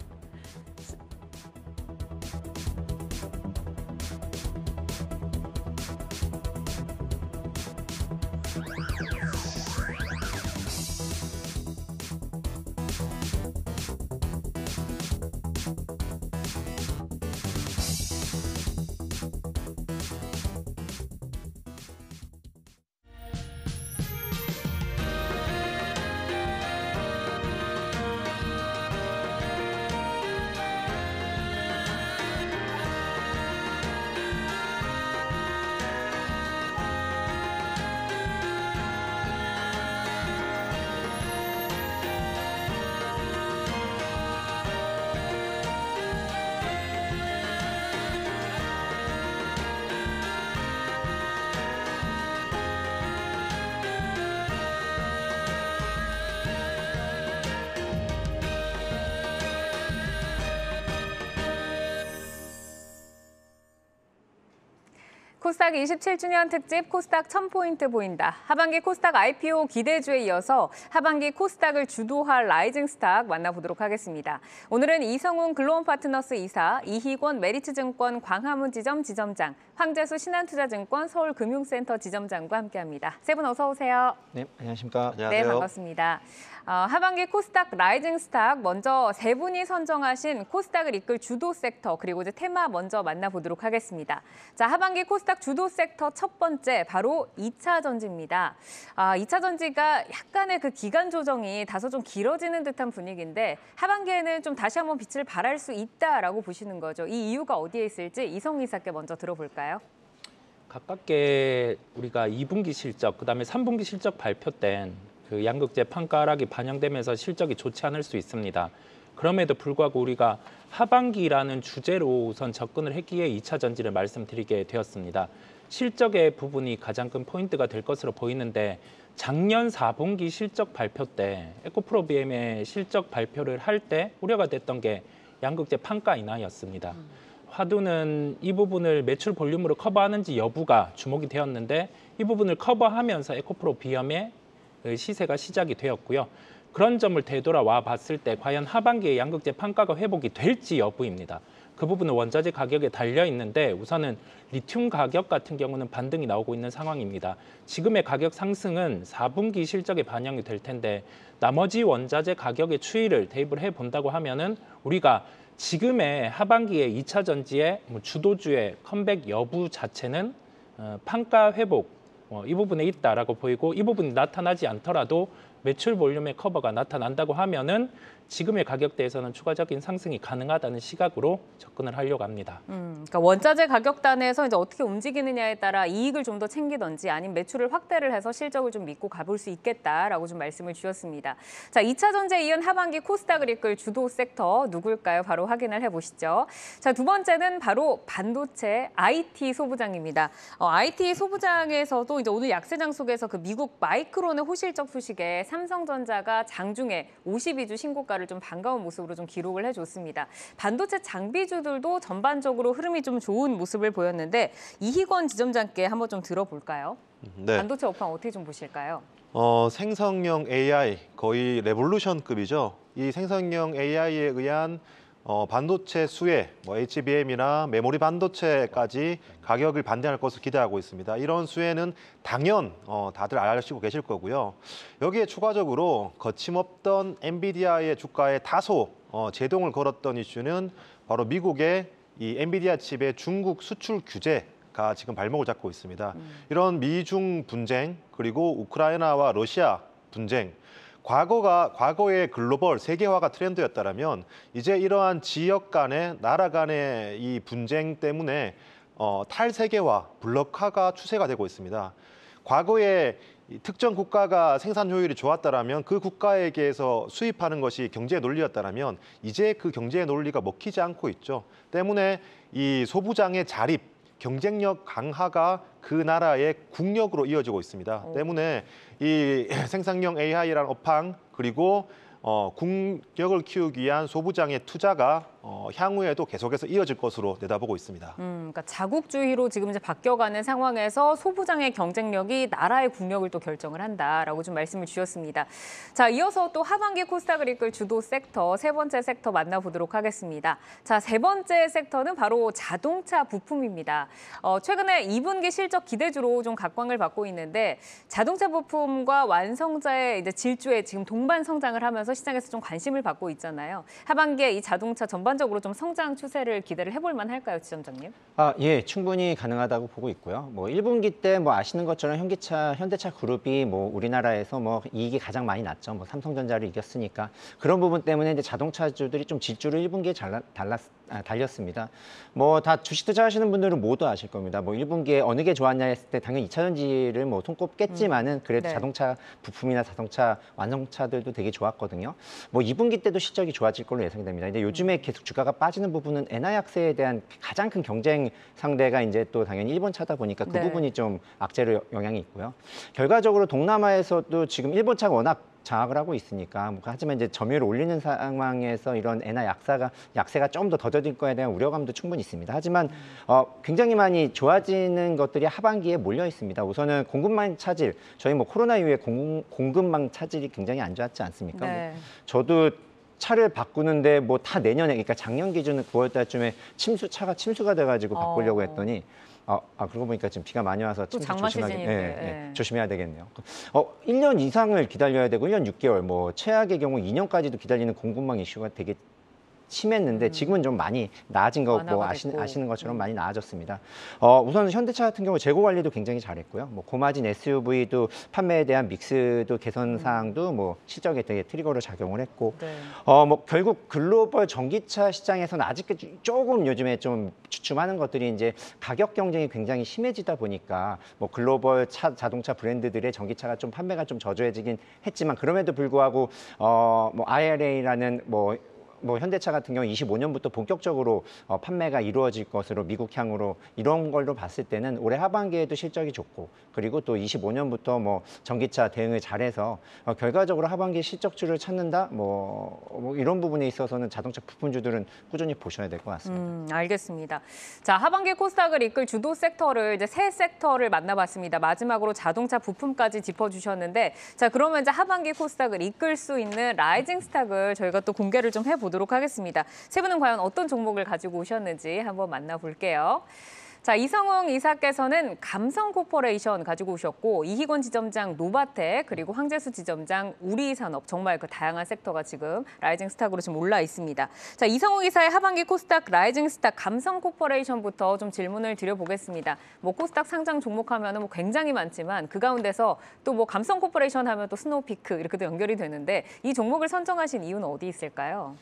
코스닥 27주년 특집 코스닥 1000포인트 보인다. 하반기 코스닥 IPO 기대주에 이어서 하반기 코스닥을 주도할 라이징 스탁 만나보도록 하겠습니다. 오늘은 이성훈 글로원 파트너스 이사, 이희권 메리츠증권 광화문 지점 지점장, 황재수 신한투자증권 서울금융센터 지점장과 함께합니다. 세 분 어서 오세요. 네, 안녕하십니까. 네, 반갑습니다. 하반기 코스닥 라이징 스탁 먼저 세 분이 선정하신 코스닥을 이끌 주도 섹터 그리고 이제 테마 먼저 만나보도록 하겠습니다. 자, 하반기 코스닥 주도 섹터 첫 번째 바로 2차 전지입니다. 2차 전지가 약간의 그 기간 조정이 다소 좀 길어지는 듯한 분위기인데 하반기에는 좀 다시 한번 빛을 발할 수 있다라고 보시는 거죠. 이 이유가 어디에 있을지 이성훈 이사께 먼저 들어볼까요? 가깝게 우리가 2분기 실적, 그다음에 3분기 실적 발표된 그 양극재 판가락이 반영되면서 실적이 좋지 않을 수 있습니다. 그럼에도 불구하고 우리가 하반기라는 주제로 우선 접근을 했기에 2차 전지를 말씀드리게 되었습니다. 실적의 부분이 가장 큰 포인트가 될 것으로 보이는데 작년 4분기 실적 발표 때 에코프로비엠의 실적 발표를 할 때 우려가 됐던 게 양극재 판가 인하였습니다. 화두는 이 부분을 매출 볼륨으로 커버하는지 여부가 주목이 되었는데 이 부분을 커버하면서 에코프로비엠의 시세가 시작이 되었고요. 그런 점을 되돌아와 봤을 때 과연 하반기에 양극재 판가가 회복이 될지 여부입니다. 그 부분은 원자재 가격에 달려 있는데 우선은 리튬 가격 같은 경우는 반등이 나오고 있는 상황입니다. 지금의 가격 상승은 4분기 실적에 반영이 될 텐데 나머지 원자재 가격의 추이를 대입을 해본다고 하면은 우리가 지금의 하반기에 2차 전지의 주도주의 컴백 여부 자체는 판가 회복 이 부분에 있다라고 보이고 이 부분이 나타나지 않더라도 매출 볼륨의 커버가 나타난다고 하면은 지금의 가격대에서는 추가적인 상승이 가능하다는 시각으로 접근을 하려고 합니다. 그러니까 원자재 가격단에서 이제 어떻게 움직이느냐에 따라 이익을 좀 더 챙기던지 아니면 매출을 확대를 해서 실적을 좀 믿고 가볼 수 있겠다라고 좀 말씀을 주셨습니다. 자, 2차 전지에 이은 하반기 코스닥을 이끌 주도 섹터 누굴까요? 바로 확인을 해보시죠. 자, 두 번째는 바로 반도체 IT 소부장입니다. IT 소부장에서도 이제 오늘 약세장 속에서 그 미국 마이크론의 호실적 소식에 삼성전자가 장중에 52주 신고가를 좀 반가운 모습으로 좀 기록을 해줬습니다. 반도체 장비주들도 전반적으로 흐름이 좀 좋은 모습을 보였는데 이희권 지점장께 한번 좀 들어볼까요? 네. 반도체 업황 어떻게 좀 보실까요? 생성형 AI 거의 레볼루션급이죠. 이 생성형 AI에 의한 반도체 수혜, HBM이나 메모리 반도체까지 가격을 반등할 것을 기대하고 있습니다. 이런 수혜는 당연 다들 아시고 계실 거고요. 여기에 추가적으로 거침없던 엔비디아의 주가에 다소 제동을 걸었던 이슈는 바로 미국의 이 엔비디아 칩의 중국 수출 규제가 지금 발목을 잡고 있습니다. 이런 미중 분쟁 그리고 우크라이나와 러시아 분쟁, 과거의 글로벌 세계화가 트렌드였다면 이제 이러한 지역 간의 나라 간의 이 분쟁 때문에 탈세계화, 블록화가 추세가 되고 있습니다. 과거에 특정 국가가 생산 효율이 좋았다면 그 국가에게서 수입하는 것이 경제의 논리였다면 이제 그 경제의 논리가 먹히지 않고 있죠. 때문에 이 소부장의 자립, 경쟁력 강화가 그 나라의 국력으로 이어지고 있습니다. 때문에 이 생산형 AI라는 업황 그리고 국력을 키우기 위한 소부장의 투자가 향후에도 계속해서 이어질 것으로 내다보고 있습니다. 그러니까 자국주의로 지금 이제 바뀌어가는 상황에서 소부장의 경쟁력이 나라의 국력을 또 결정을 한다라고 좀 말씀을 주셨습니다. 자, 이어서 또 하반기 코스닥을 이끌 주도 섹터 세 번째 섹터 만나보도록 하겠습니다. 자, 세 번째 섹터는 바로 자동차 부품입니다. 최근에 2분기 실적 기대주로 좀 각광을 받고 있는데 자동차 부품과 완성자의 이제 질주에 지금 동반 성장을 하면서 시장에서 좀 관심을 받고 있잖아요. 하반기에 이 자동차 전반적으로 좀 성장 추세를 기대를 해볼 만할까요, 지점장님? 예, 충분히 가능하다고 보고 있고요. 1분기 때 아시는 것처럼 현대차 그룹이 우리나라에서 이익이 가장 많이 났죠. 삼성전자를 이겼으니까 그런 부분 때문에 이제 자동차주들이 좀 질주를 1분기에 달렸습니다. 다 주식 투자하시는 분들은 모두 아실 겁니다. 1분기에 어느 게 좋았냐 했을 때 당연히 2차 전지를 손꼽겠지만은 그래도 네. 자동차 부품이나 자동차 완성차들도 되게 좋았거든요. 2분기 때도 실적이 좋아질 걸로 예상됩니다. 근데 요즘에 계속 주가가 빠지는 부분은 엔화 약세에 대한 가장 큰 경쟁 상대가 이제 또 당연히 일본 차다 보니까 그 네. 부분이 좀 악재로 영향이 있고요. 결과적으로 동남아에서도 지금 일본 차가 워낙 장악을 하고 있으니까 하지만 이제 점유율을 올리는 상황에서 이런 엔화 약세가 좀 더 더뎌질 거에 대한 우려감도 충분히 있습니다. 하지만 굉장히 많이 좋아지는 것들이 하반기에 몰려 있습니다. 우선은 공급망 차질, 저희 코로나 이후에 공급망 차질이 굉장히 안 좋았지 않습니까? 네. 저도 차를 바꾸는데 다 내년에, 그러니까 작년 기준 9월 달쯤에 차가 침수가 돼가지고 바꾸려고 했더니 그러고 보니까 지금 비가 많이 와서 또 침수 장마 조심하게, 시즌인데. 조심해야 되겠네요. 1년 이상을 기다려야 되고 1년 6개월, 최악의 경우 2년까지도 기다리는 공급망 이슈가 되게 심했는데 지금은 좀 많이 나아진 거 아시는 것처럼 많이 나아졌습니다. 우선 현대차 같은 경우 재고 관리도 굉장히 잘했고요. 고마진 SUV도 판매에 대한 믹스도 개선 사항도 실적에 되게 트리거로 작용을 했고, 네. 결국 글로벌 전기차 시장에서는 아직 조금 요즘에 좀 주춤하는 것들이 이제 가격 경쟁이 굉장히 심해지다 보니까 글로벌 자동차 브랜드들의 전기차가 좀 판매가 좀 저조해지긴 했지만 그럼에도 불구하고 IRA라는 현대차 같은 경우 25년부터 본격적으로 판매가 이루어질 것으로 미국향으로 이런 걸로 봤을 때는 올해 하반기에도 실적이 좋고 그리고 또 25년부터 전기차 대응을 잘해서 결과적으로 하반기 실적주를 찾는다 이런 부분에 있어서는 자동차 부품주들은 꾸준히 보셔야 될 것 같습니다. 알겠습니다. 자, 하반기 코스닥을 이끌 주도 섹터를 이제 세 섹터를 만나봤습니다. 마지막으로 자동차 부품까지 짚어주셨는데, 자, 그러면 이제 하반기 코스닥을 이끌 수 있는 라이징 스탁을 저희가 또 공개를 좀 해보도록 하겠습니다. 세 분은 과연 어떤 종목을 가지고 오셨는지 한번 만나볼게요. 자, 이성웅 이사께서는 감성코퍼레이션 가지고 오셨고, 이희권 지점장 노바텍, 그리고 황재수 지점장 우리산업, 정말 그 다양한 섹터가 지금 라이징 스탁으로 지금 올라 있습니다. 자, 이성웅 이사의 하반기 코스닥 라이징 스탁 감성코퍼레이션부터 좀 질문을 드려보겠습니다. 코스닥 상장 종목 하면은 굉장히 많지만 그 가운데서 또 감성코퍼레이션 하면 또 스노우피크 이렇게도 연결이 되는데 이 종목을 선정하신 이유는 어디 있을까요?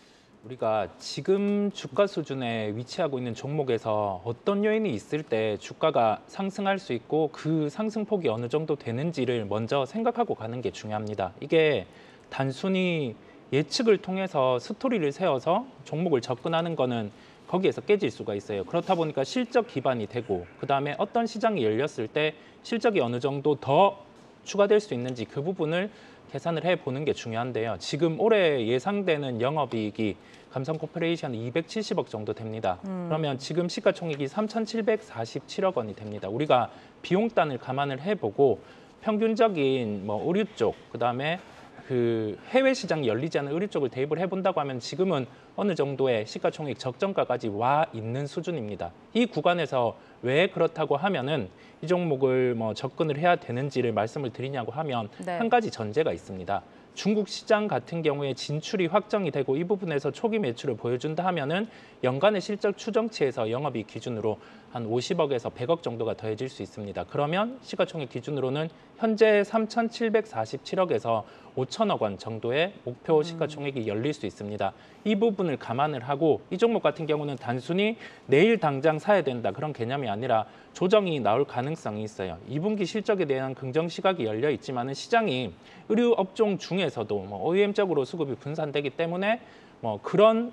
우리가 지금 주가 수준에 위치하고 있는 종목에서 어떤 요인이 있을 때 주가가 상승할 수 있고 그 상승폭이 어느 정도 되는지를 먼저 생각하고 가는 게 중요합니다. 이게 단순히 예측을 통해서 스토리를 세워서 종목을 접근하는 거는 거기에서 깨질 수가 있어요. 그렇다 보니까 실적 기반이 되고 그다음에 어떤 시장이 열렸을 때 실적이 어느 정도 더 추가될 수 있는지 그 부분을 계산을 해보는 게 중요한데요. 지금 올해 예상되는 영업이익이 감성코퍼레이션 270억 정도 됩니다. 그러면 지금 시가총액이 3,747억 원이 됩니다. 우리가 비용단을 감안을 해보고 평균적인 의류 쪽, 그다음에 그 해외 시장이 열리지 않은 의류 쪽을 대입을 해본다고 하면 지금은 어느 정도의 시가총액 적정가까지 와 있는 수준입니다. 이 구간에서 왜 그렇다고 하면은 이 종목을 뭐 접근을 해야 되는지를 말씀을 드리냐고 하면 네. 한 가지 전제가 있습니다. 중국 시장 같은 경우에 진출이 확정이 되고 이 부분에서 초기 매출을 보여준다 하면은 연간의 실적 추정치에서 영업이익 기준으로 한 50억에서 100억 정도가 더해질 수 있습니다. 그러면 시가총액 기준으로는 현재 3,747억에서 5천억 원 정도의 목표 시가총액이 열릴 수 있습니다. 이 부분을 감안을 하고 이 종목 같은 경우는 단순히 내일 당장 사야 된다 그런 개념이 아니라 조정이 나올 가능성이 있어요. 2분기 실적에 대한 긍정 시각이 열려 있지만은 시장이 의류 업종 중에서도 뭐 OEM적으로 수급이 분산되기 때문에 뭐 그런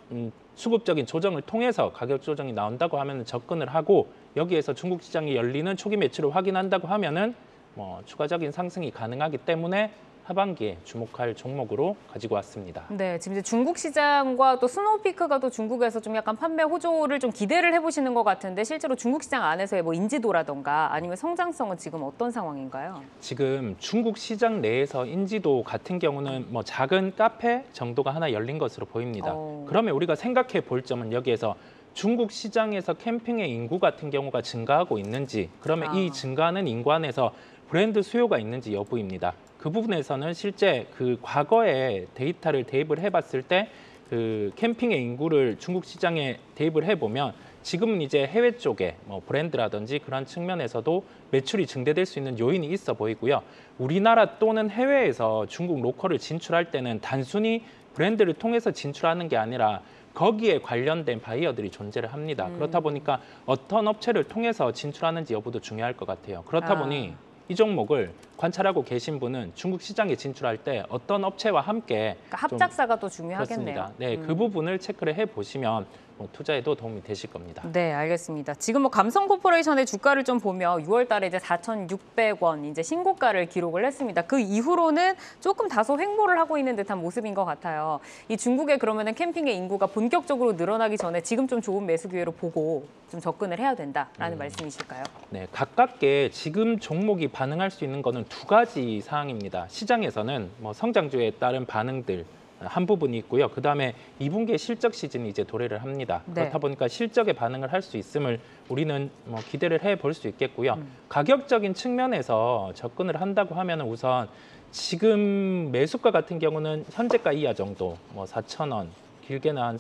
수급적인 조정을 통해서 가격 조정이 나온다고 하면 접근을 하고 여기에서 중국 시장이 열리는 초기 매출을 확인한다고 하면은 뭐 추가적인 상승이 가능하기 때문에 하반기에 주목할 종목으로 가지고 왔습니다. 네, 지금 이제 중국 시장과 또 스노우피크가 또 중국에서 좀 약간 판매 호조를 좀 기대를 해보시는 것 같은데 실제로 중국 시장 안에서의 뭐 인지도라던가 아니면 성장성은 지금 어떤 상황인가요? 지금 중국 시장 내에서 인지도 같은 경우는 뭐 작은 카페 정도가 하나 열린 것으로 보입니다. 그러면 우리가 생각해 볼 점은 여기에서 중국 시장에서 캠핑의 인구 같은 경우가 증가하고 있는지 그러면 이 증가하는 인구 안에서 브랜드 수요가 있는지 여부입니다. 그 부분에서는 실제 그 과거에 데이터를 대입을 해봤을 때 그 캠핑의 인구를 중국 시장에 대입을 해보면 지금은 이제 해외 쪽에 뭐 브랜드라든지 그런 측면에서도 매출이 증대될 수 있는 요인이 있어 보이고요. 우리나라 또는 해외에서 중국 로컬을 진출할 때는 단순히 브랜드를 통해서 진출하는 게 아니라 거기에 관련된 바이어들이 존재를 합니다. 그렇다 보니까 어떤 업체를 통해서 진출하는지 여부도 중요할 것 같아요. 그렇다 보니 이 종목을 관찰하고 계신 분은 중국 시장에 진출할 때 어떤 업체와 함께 그러니까 합작사가 또 중요하겠네요. 그렇습니다. 네, 그 부분을 체크를 해보시면 뭐 투자에도 도움이 되실 겁니다. 네, 알겠습니다. 지금 뭐 감성 코퍼레이션의 주가를 좀 보면 6월 달에 이제 4,600원 이제 신고가를 기록을 했습니다. 그 이후로는 조금 다소 횡보를 하고 있는 듯한 모습인 것 같아요. 이 중국에 그러면은 캠핑의 인구가 본격적으로 늘어나기 전에 지금 좀 좋은 매수 기회로 보고 좀 접근을 해야 된다라는 말씀이실까요? 네, 가깝게 지금 종목이 반응할 수 있는 거는 두 가지 사항입니다. 시장에서는 뭐 성장주에 따른 반응들 한 부분이 있고요. 그다음에 2분기에 실적 시즌이 이제 도래를 합니다. 네. 그렇다 보니까 실적에 반응을 할 수 있음을 우리는 뭐 기대를 해볼 수 있겠고요. 가격적인 측면에서 접근을 한다고 하면 우선 지금 매수가 같은 경우는 현재가 이하 정도, 뭐 4,000원, 길게는 한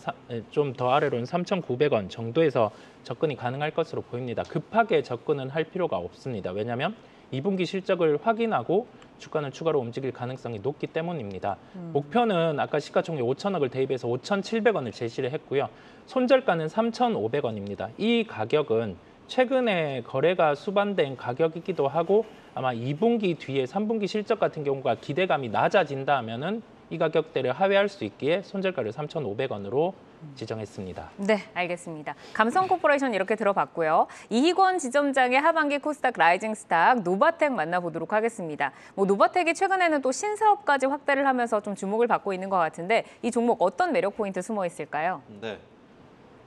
좀 더 아래로는 3,900원 정도에서 접근이 가능할 것으로 보입니다. 급하게 접근은 할 필요가 없습니다. 왜냐하면 2분기 실적을 확인하고 주가는 추가로 움직일 가능성이 높기 때문입니다. 목표는 아까 시가총액 5천억을 대입해서 5,700원을 제시를 했고요. 손절가는 3,500원입니다. 이 가격은 최근에 거래가 수반된 가격이기도 하고 아마 2분기 뒤에 3분기 실적 같은 경우가 기대감이 낮아진다 하면은 이 가격대를 하회할 수 있기에 손절가를 3,500원으로 지정했습니다. 네, 알겠습니다. 감성 코퍼레이션 이렇게 들어봤고요. 이희권 지점장의 하반기 코스닥 라이징 스탁 노바텍 만나보도록 하겠습니다. 뭐 노바텍이 최근에는 또 신사업까지 확대를 하면서 좀 주목을 받고 있는 것 같은데 이 종목 어떤 매력 포인트 숨어 있을까요? 네.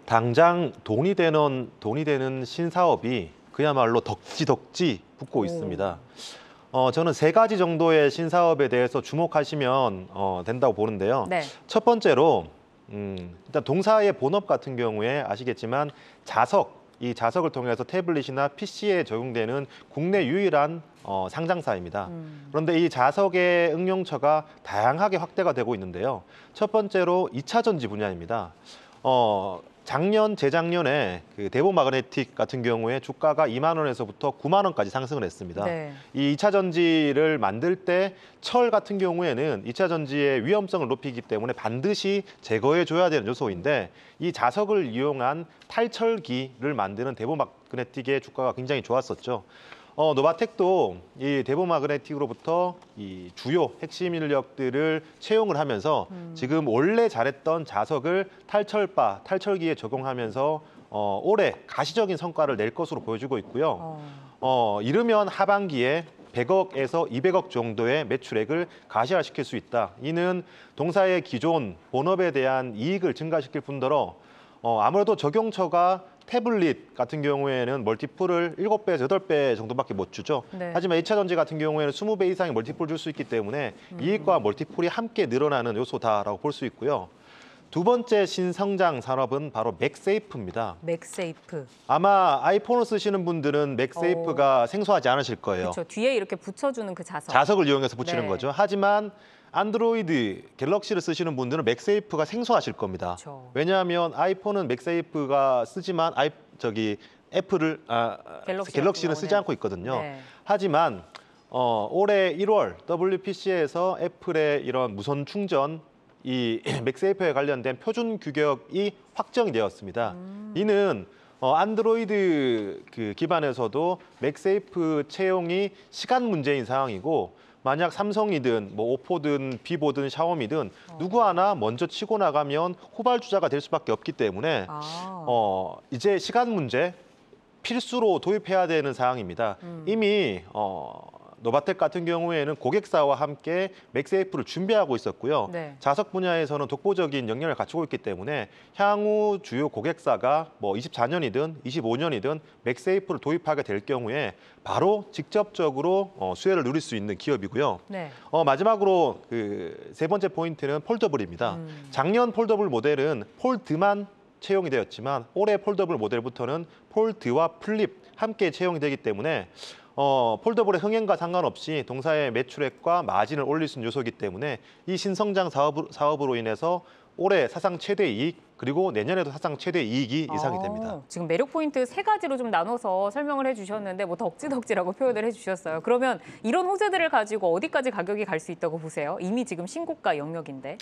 당장 돈이 되는 신사업이 그야말로 덕지 붙고 있습니다. 저는 세 가지 정도의 신사업에 대해서 주목하시면 된다고 보는데요. 네. 첫 번째로 일단 동사의 본업 같은 경우에 아시겠지만 이 자석을 통해서 태블릿이나 PC에 적용되는 국내 유일한 상장사입니다. 그런데 이 자석의 응용처가 다양하게 확대가 되고 있는데요. 첫 번째로 2차 전지 분야입니다. 재작년에 그 대보 마그네틱 같은 경우에 주가가 2만 원에서부터 9만 원까지 상승을 했습니다. 네. 이 2차 전지를 만들 때 철 같은 경우에는 2차 전지의 위험성을 높이기 때문에 반드시 제거해줘야 되는 요소인데 이 자석을 이용한 탈철기를 만드는 대보 마그네틱의 주가가 굉장히 좋았었죠. 노바텍도 이 대보 마그네틱으로부터 이 주요 핵심 인력들을 채용을 하면서 지금 원래 잘했던 자석을 탈철기에 적용하면서 올해 가시적인 성과를 낼 것으로 보여주고 있고요. 이르면 하반기에 100억에서 200억 정도의 매출액을 가시화시킬 수 있다. 이는 동사의 기존 본업에 대한 이익을 증가시킬 뿐더러 아무래도 적용처가 태블릿 같은 경우에는 멀티플을 7배에서 8배 정도밖에 못 주죠. 네. 하지만 2차 전지 같은 경우에는 20배 이상의 멀티플을 줄 수 있기 때문에 이익과 멀티플이 함께 늘어나는 요소다라고 볼 수 있고요. 두 번째 신성장 산업은 바로 맥세이프입니다. 맥세이프. 아마 아이폰을 쓰시는 분들은 맥세이프가 생소하지 않으실 거예요. 그렇죠. 뒤에 이렇게 붙여주는 그 자석. 자석을 이용해서 붙이는 네. 거죠. 하지만 안드로이드, 갤럭시를 쓰시는 분들은 맥세이프가 생소하실 겁니다. 그렇죠. 왜냐하면 아이폰은 맥세이프가 쓰지만 애플을 갤럭시는 쓰지 않고 있거든요. 네. 하지만 올해 1월 WPC에서 애플의 이런 무선 충전 이 맥세이프에 관련된 표준 규격이 확정이 되었습니다. 이는 안드로이드 기반에서도 맥세이프 채용이 시간 문제인 상황이고 만약 삼성이든 뭐 오포든 비보든 샤오미든 누구 하나 먼저 치고 나가면 후발주자가 될 수밖에 없기 때문에 이제 시간 문제 필수로 도입해야 되는 상황입니다. 이미 노바텍 같은 경우에는 고객사와 함께 맥세이프를 준비하고 있었고요. 네. 자석 분야에서는 독보적인 역량을 갖추고 있기 때문에 향후 주요 고객사가 뭐 24년이든 25년이든 맥세이프를 도입하게 될 경우에 바로 직접적으로 수혜를 누릴 수 있는 기업이고요. 네. 마지막으로 세 번째 포인트는 폴더블입니다. 작년 폴더블 모델은 폴드만 채용이 되었지만 올해 폴더블 모델부터는 폴드와 플립 함께 채용이 되기 때문에 폴더블의 흥행과 상관없이 동사의 매출액과 마진을 올릴 수 있는 요소이기 때문에 이 신성장 사업으로 인해서 올해 사상 최대 이익 그리고 내년에도 사상 최대 이익이 예상이 됩니다. 지금 매력 포인트 3가지로 좀 나눠서 설명을 해주셨는데 뭐 덕지덕지라고 표현을 해주셨어요. 그러면 이런 호재들을 가지고 어디까지 가격이 갈 수 있다고 보세요? 이미 지금 신고가 영역인데.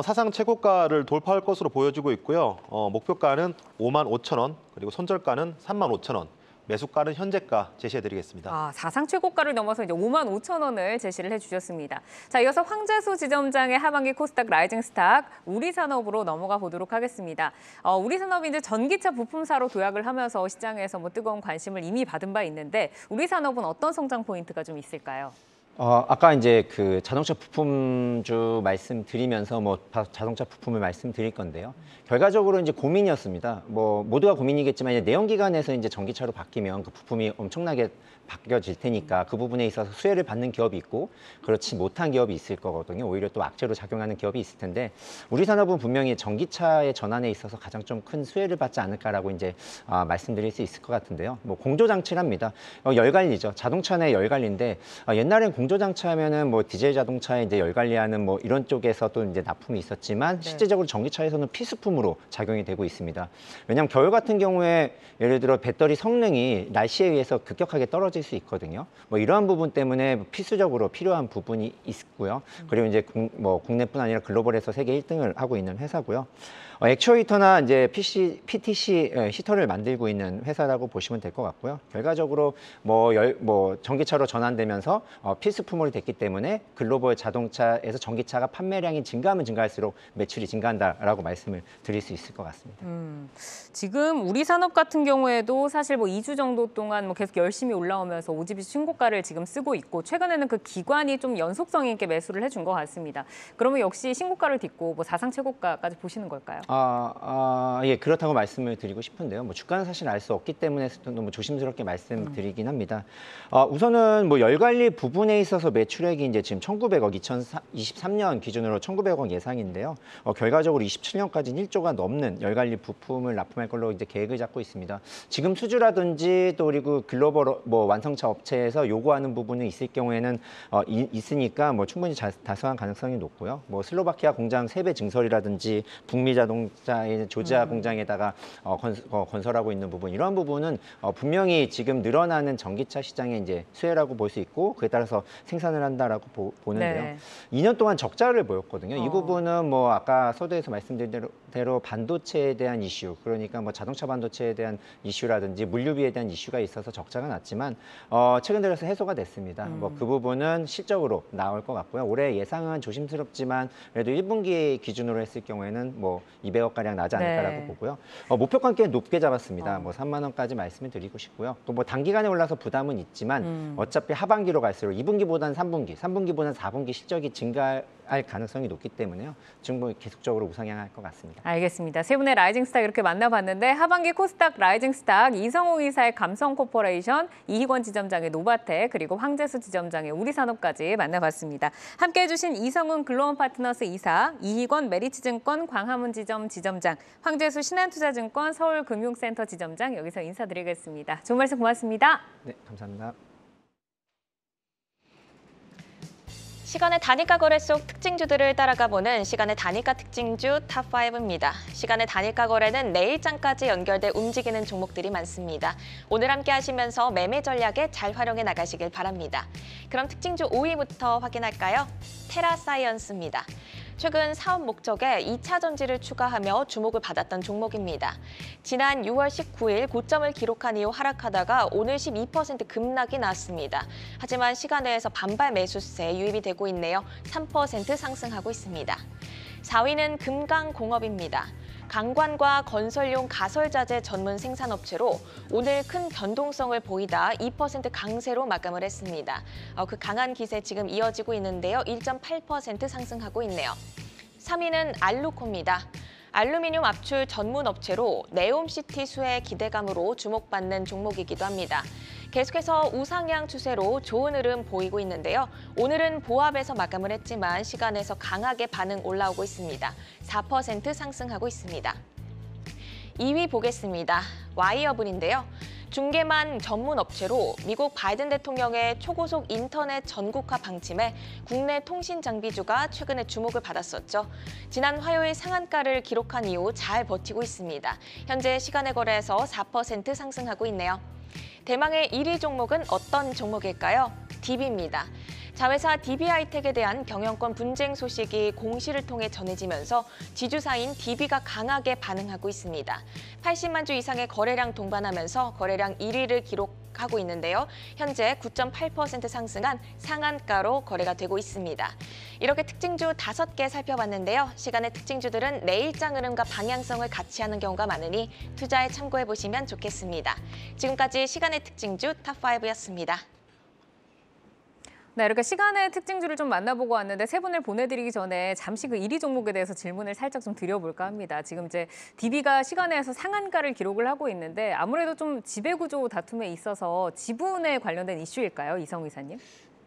사상 최고가를 돌파할 것으로 보여지고 있고요. 목표가는 55,000원 그리고 손절가는 35,000원. 매수가는 현재가 제시해드리겠습니다. 사상 최고가를 넘어서 이제 55,000원을 제시를 해주셨습니다. 자, 이어서 황재수 지점장의 하반기 코스닥 라이징 스탁 우리산업으로 넘어가 보도록 하겠습니다. 우리산업이 이제 전기차 부품사로 도약을 하면서 시장에서 뭐 뜨거운 관심을 이미 받은 바 있는데 우리산업은 어떤 성장 포인트가 좀 있을까요? 아까 이제 그 자동차 부품주 말씀드리면서 뭐 자동차 부품을 말씀드릴 건데요. 결과적으로 이제 고민이었습니다. 뭐 모두가 고민이겠지만 이제 내연기관에서 이제 전기차로 바뀌면 그 부품이 엄청나게 바뀌어질 테니까 그 부분에 있어서 수혜를 받는 기업이 있고 그렇지 못한 기업이 있을 거거든요. 오히려 또 악재로 작용하는 기업이 있을 텐데 우리 산업은 분명히 전기차의 전환에 있어서 가장 좀 큰 수혜를 받지 않을까라고 이제 말씀드릴 수 있을 것 같은데요. 뭐 공조장치랍니다. 열관리죠. 자동차 내 열관리인데 옛날엔 공조장치 하면은 뭐 디젤 자동차에 이제 열관리하는 뭐 이런 쪽에서도 이제 납품이 있었지만 실제적으로 전기차에서는 필수품으로 작용이 되고 있습니다. 왜냐하면 겨울 같은 경우에 예를 들어 배터리 성능이 날씨에 의해서 급격하게 떨어질 수 있거든요. 뭐 이러한 부분 때문에 필수적으로 필요한 부분이 있고요. 그리고 이제 국내뿐 아니라 글로벌에서 세계 1등을 하고 있는 회사고요. 액추에이터나 이제 PTC 히터를 만들고 있는 회사라고 보시면 될 것 같고요. 결과적으로 뭐 전기차로 전환되면서 필수품으로 됐기 때문에 글로벌 자동차에서 전기차가 판매량이 증가하면 증가할수록 매출이 증가한다라고 말씀을 드릴 수 있을 것 같습니다. 지금 우리 산업 같은 경우에도 사실 뭐 2주 정도 동안 뭐 계속 열심히 올라오면서 오지비 신고가를 지금 쓰고 있고 최근에는 그 기관이 좀 연속성 있게 매수를 해준 것 같습니다. 그러면 역시 신고가를 딛고 뭐 사상 최고가까지 보시는 걸까요? 예, 그렇다고 말씀을 드리고 싶은데요. 뭐 주가는 사실 알 수 없기 때문에 너무 조심스럽게 말씀드리긴 합니다. 우선은 뭐 열관리 부분에 있어서 매출액이 이제 지금 1,900억, 2023년 기준으로 1,900억 예상인데요. 결과적으로 27년까지는 1조가 넘는 열관리 부품을 납품할 걸로 이제 계획을 잡고 있습니다. 지금 수주라든지 또 그리고 글로벌 뭐 완성차 업체에서 요구하는 부분이 있을 경우에는 있으니까 뭐 충분히 달성할 가능성이 높고요. 뭐 슬로바키아 공장 3배 증설이라든지 북미 자동차의 조지아 공장에다가 건설하고 있는 부분 이런 부분은 분명히 지금 늘어나는 전기차 시장의 이제 수혜라고 볼 수 있고 그에 따라서 생산을 한다라고 보는데요. 네. 2년 동안 적자를 보였거든요. 이 부분은 뭐 아까 서두에서 말씀드린 대로 반도체에 대한 이슈, 그러니까 뭐 자동차 반도체에 대한 이슈라든지 물류비에 대한 이슈가 있어서 적자가 났지만 최근 들어서 해소가 됐습니다. 뭐 그 부분은 실적으로 나올 것 같고요. 올해 예상은 조심스럽지만 그래도 1분기 기준으로 했을 경우에는 뭐 200억 가량 나지 않을까라고 보고요. 목표가 꽤 높게 잡았습니다. 뭐 3만 원까지 말씀을 드리고 싶고요. 또 뭐 단기간에 올라서 부담은 있지만 어차피 하반기로 갈수록 2분기보다는 3분기, 3분기보다는 4분기 실적이 증가할 가능성이 높기 때문에요. 중국 계속적으로 우상향할 것 같습니다. 알겠습니다. 세 분의 라이징 스탁 이렇게 만나봤는데 하반기 코스닥 라이징 스탁 이성웅 이사의 감성코퍼레이션, 이희권 지점장의 노바텍, 그리고 황재수 지점장의 우리산업까지 만나봤습니다. 함께해 주신 이성웅 글로벌 파트너스 이사, 이희권 메리츠증권 광화문 지점 지점장, 황재수 신한투자증권 서울금융센터 지점장 여기서 인사드리겠습니다. 좋은 말씀 고맙습니다. 네, 감사합니다. 시간의 단일가 거래 속 특징주들을 따라가 보는 시간의 단일가 특징주 탑5입니다. 시간의 단일가 거래는 내일장까지 연결돼 움직이는 종목들이 많습니다. 오늘 함께 하시면서 매매 전략에 잘 활용해 나가시길 바랍니다. 그럼 특징주 5위부터 확인할까요? 테라사이언스입니다. 최근 사업 목적에 2차 전지를 추가하며 주목을 받았던 종목입니다. 지난 6월 19일 고점을 기록한 이후 하락하다가 오늘 12% 급락이 나왔습니다. 하지만 시간외에서 반발 매수세 유입이 되고 있네요. 3% 상승하고 있습니다. 4위는 금강공업입니다. 강관과 건설용 가설자재 전문 생산업체로 오늘 큰 변동성을 보이다 2% 강세로 마감을 했습니다. 그 강한 기세 지금 이어지고 있는데요. 1.8% 상승하고 있네요. 3위는 알루코입니다. 알루미늄 압출 전문 업체로 네옴시티 수혜 기대감으로 주목받는 종목이기도 합니다. 계속해서 우상향 추세로 좋은 흐름 보이고 있는데요. 오늘은 보합에서 마감을 했지만 시간에서 강하게 반응 올라오고 있습니다. 4% 상승하고 있습니다. 2위 보겠습니다. 와이어블인데요. 중계만 전문 업체로 미국 바이든 대통령의 초고속 인터넷 전국화 방침에 국내 통신 장비주가 최근에 주목을 받았었죠. 지난 화요일 상한가를 기록한 이후 잘 버티고 있습니다. 현재 시간의 거래에서 4% 상승하고 있네요. 대망의 1위 종목은 어떤 종목일까요? DB입니다. 자회사 DB하이텍에 대한 경영권 분쟁 소식이 공시를 통해 전해지면서 지주사인 DB가 강하게 반응하고 있습니다. 80만 주 이상의 거래량 동반하면서 거래량 1위를 기록하고 있는데요. 현재 9.8% 상승한 상한가로 거래가 되고 있습니다. 이렇게 특징주 5개 살펴봤는데요. 시간의 특징주들은 내일장 흐름과 방향성을 같이 하는 경우가 많으니 투자에 참고해보시면 좋겠습니다. 지금까지 시간의 특징주 탑5였습니다. 네, 이렇게 시간의 특징주를 좀 만나보고 왔는데 세 분을 보내드리기 전에 잠시 그 1위 종목에 대해서 질문을 살짝 좀 드려볼까 합니다. 지금 이제 DB가 시간에서 상한가를 기록을 하고 있는데 아무래도 좀 지배구조 다툼에 있어서 지분에 관련된 이슈일까요, 이성우 이사님?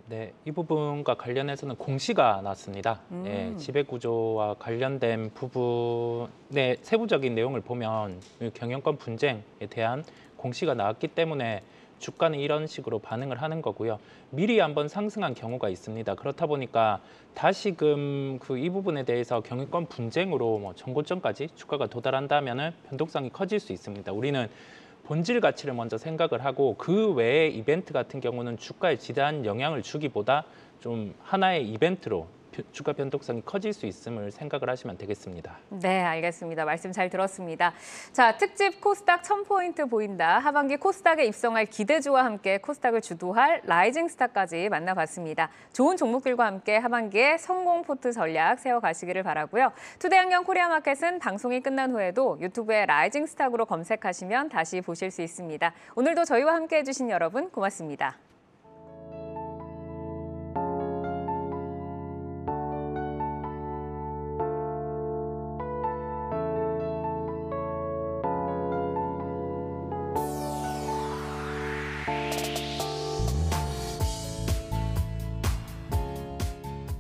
네, 이 부분과 관련해서는 공시가 났습니다. 네, 지배구조와 관련된 부분의 세부적인 내용을 보면 경영권 분쟁에 대한 공시가 나왔기 때문에 주가는 이런 식으로 반응을 하는 거고요. 미리 한번 상승한 경우가 있습니다. 그렇다 보니까 다시금 이 부분에 대해서 경영권 분쟁으로 전고점까지 주가가 도달한다면은 변동성이 커질 수 있습니다. 우리는 본질 가치를 먼저 생각을 하고 그 외의 이벤트 같은 경우는 주가에 지대한 영향을 주기보다 좀 하나의 이벤트로 주가 변동성이 커질 수 있음을 생각을 하시면 되겠습니다. 네, 알겠습니다. 말씀 잘 들었습니다. 자, 특집 코스닥 1000포인트 보인다. 하반기 코스닥에 입성할 기대주와 함께 코스닥을 주도할 라이징 스탁까지 만나봤습니다. 좋은 종목들과 함께 하반기에 성공 포트 전략 세워가시기를 바라고요. 투데이안경 코리아마켓은 방송이 끝난 후에도 유튜브에 라이징 스탁으로 검색하시면 다시 보실 수 있습니다. 오늘도 저희와 함께 해주신 여러분 고맙습니다.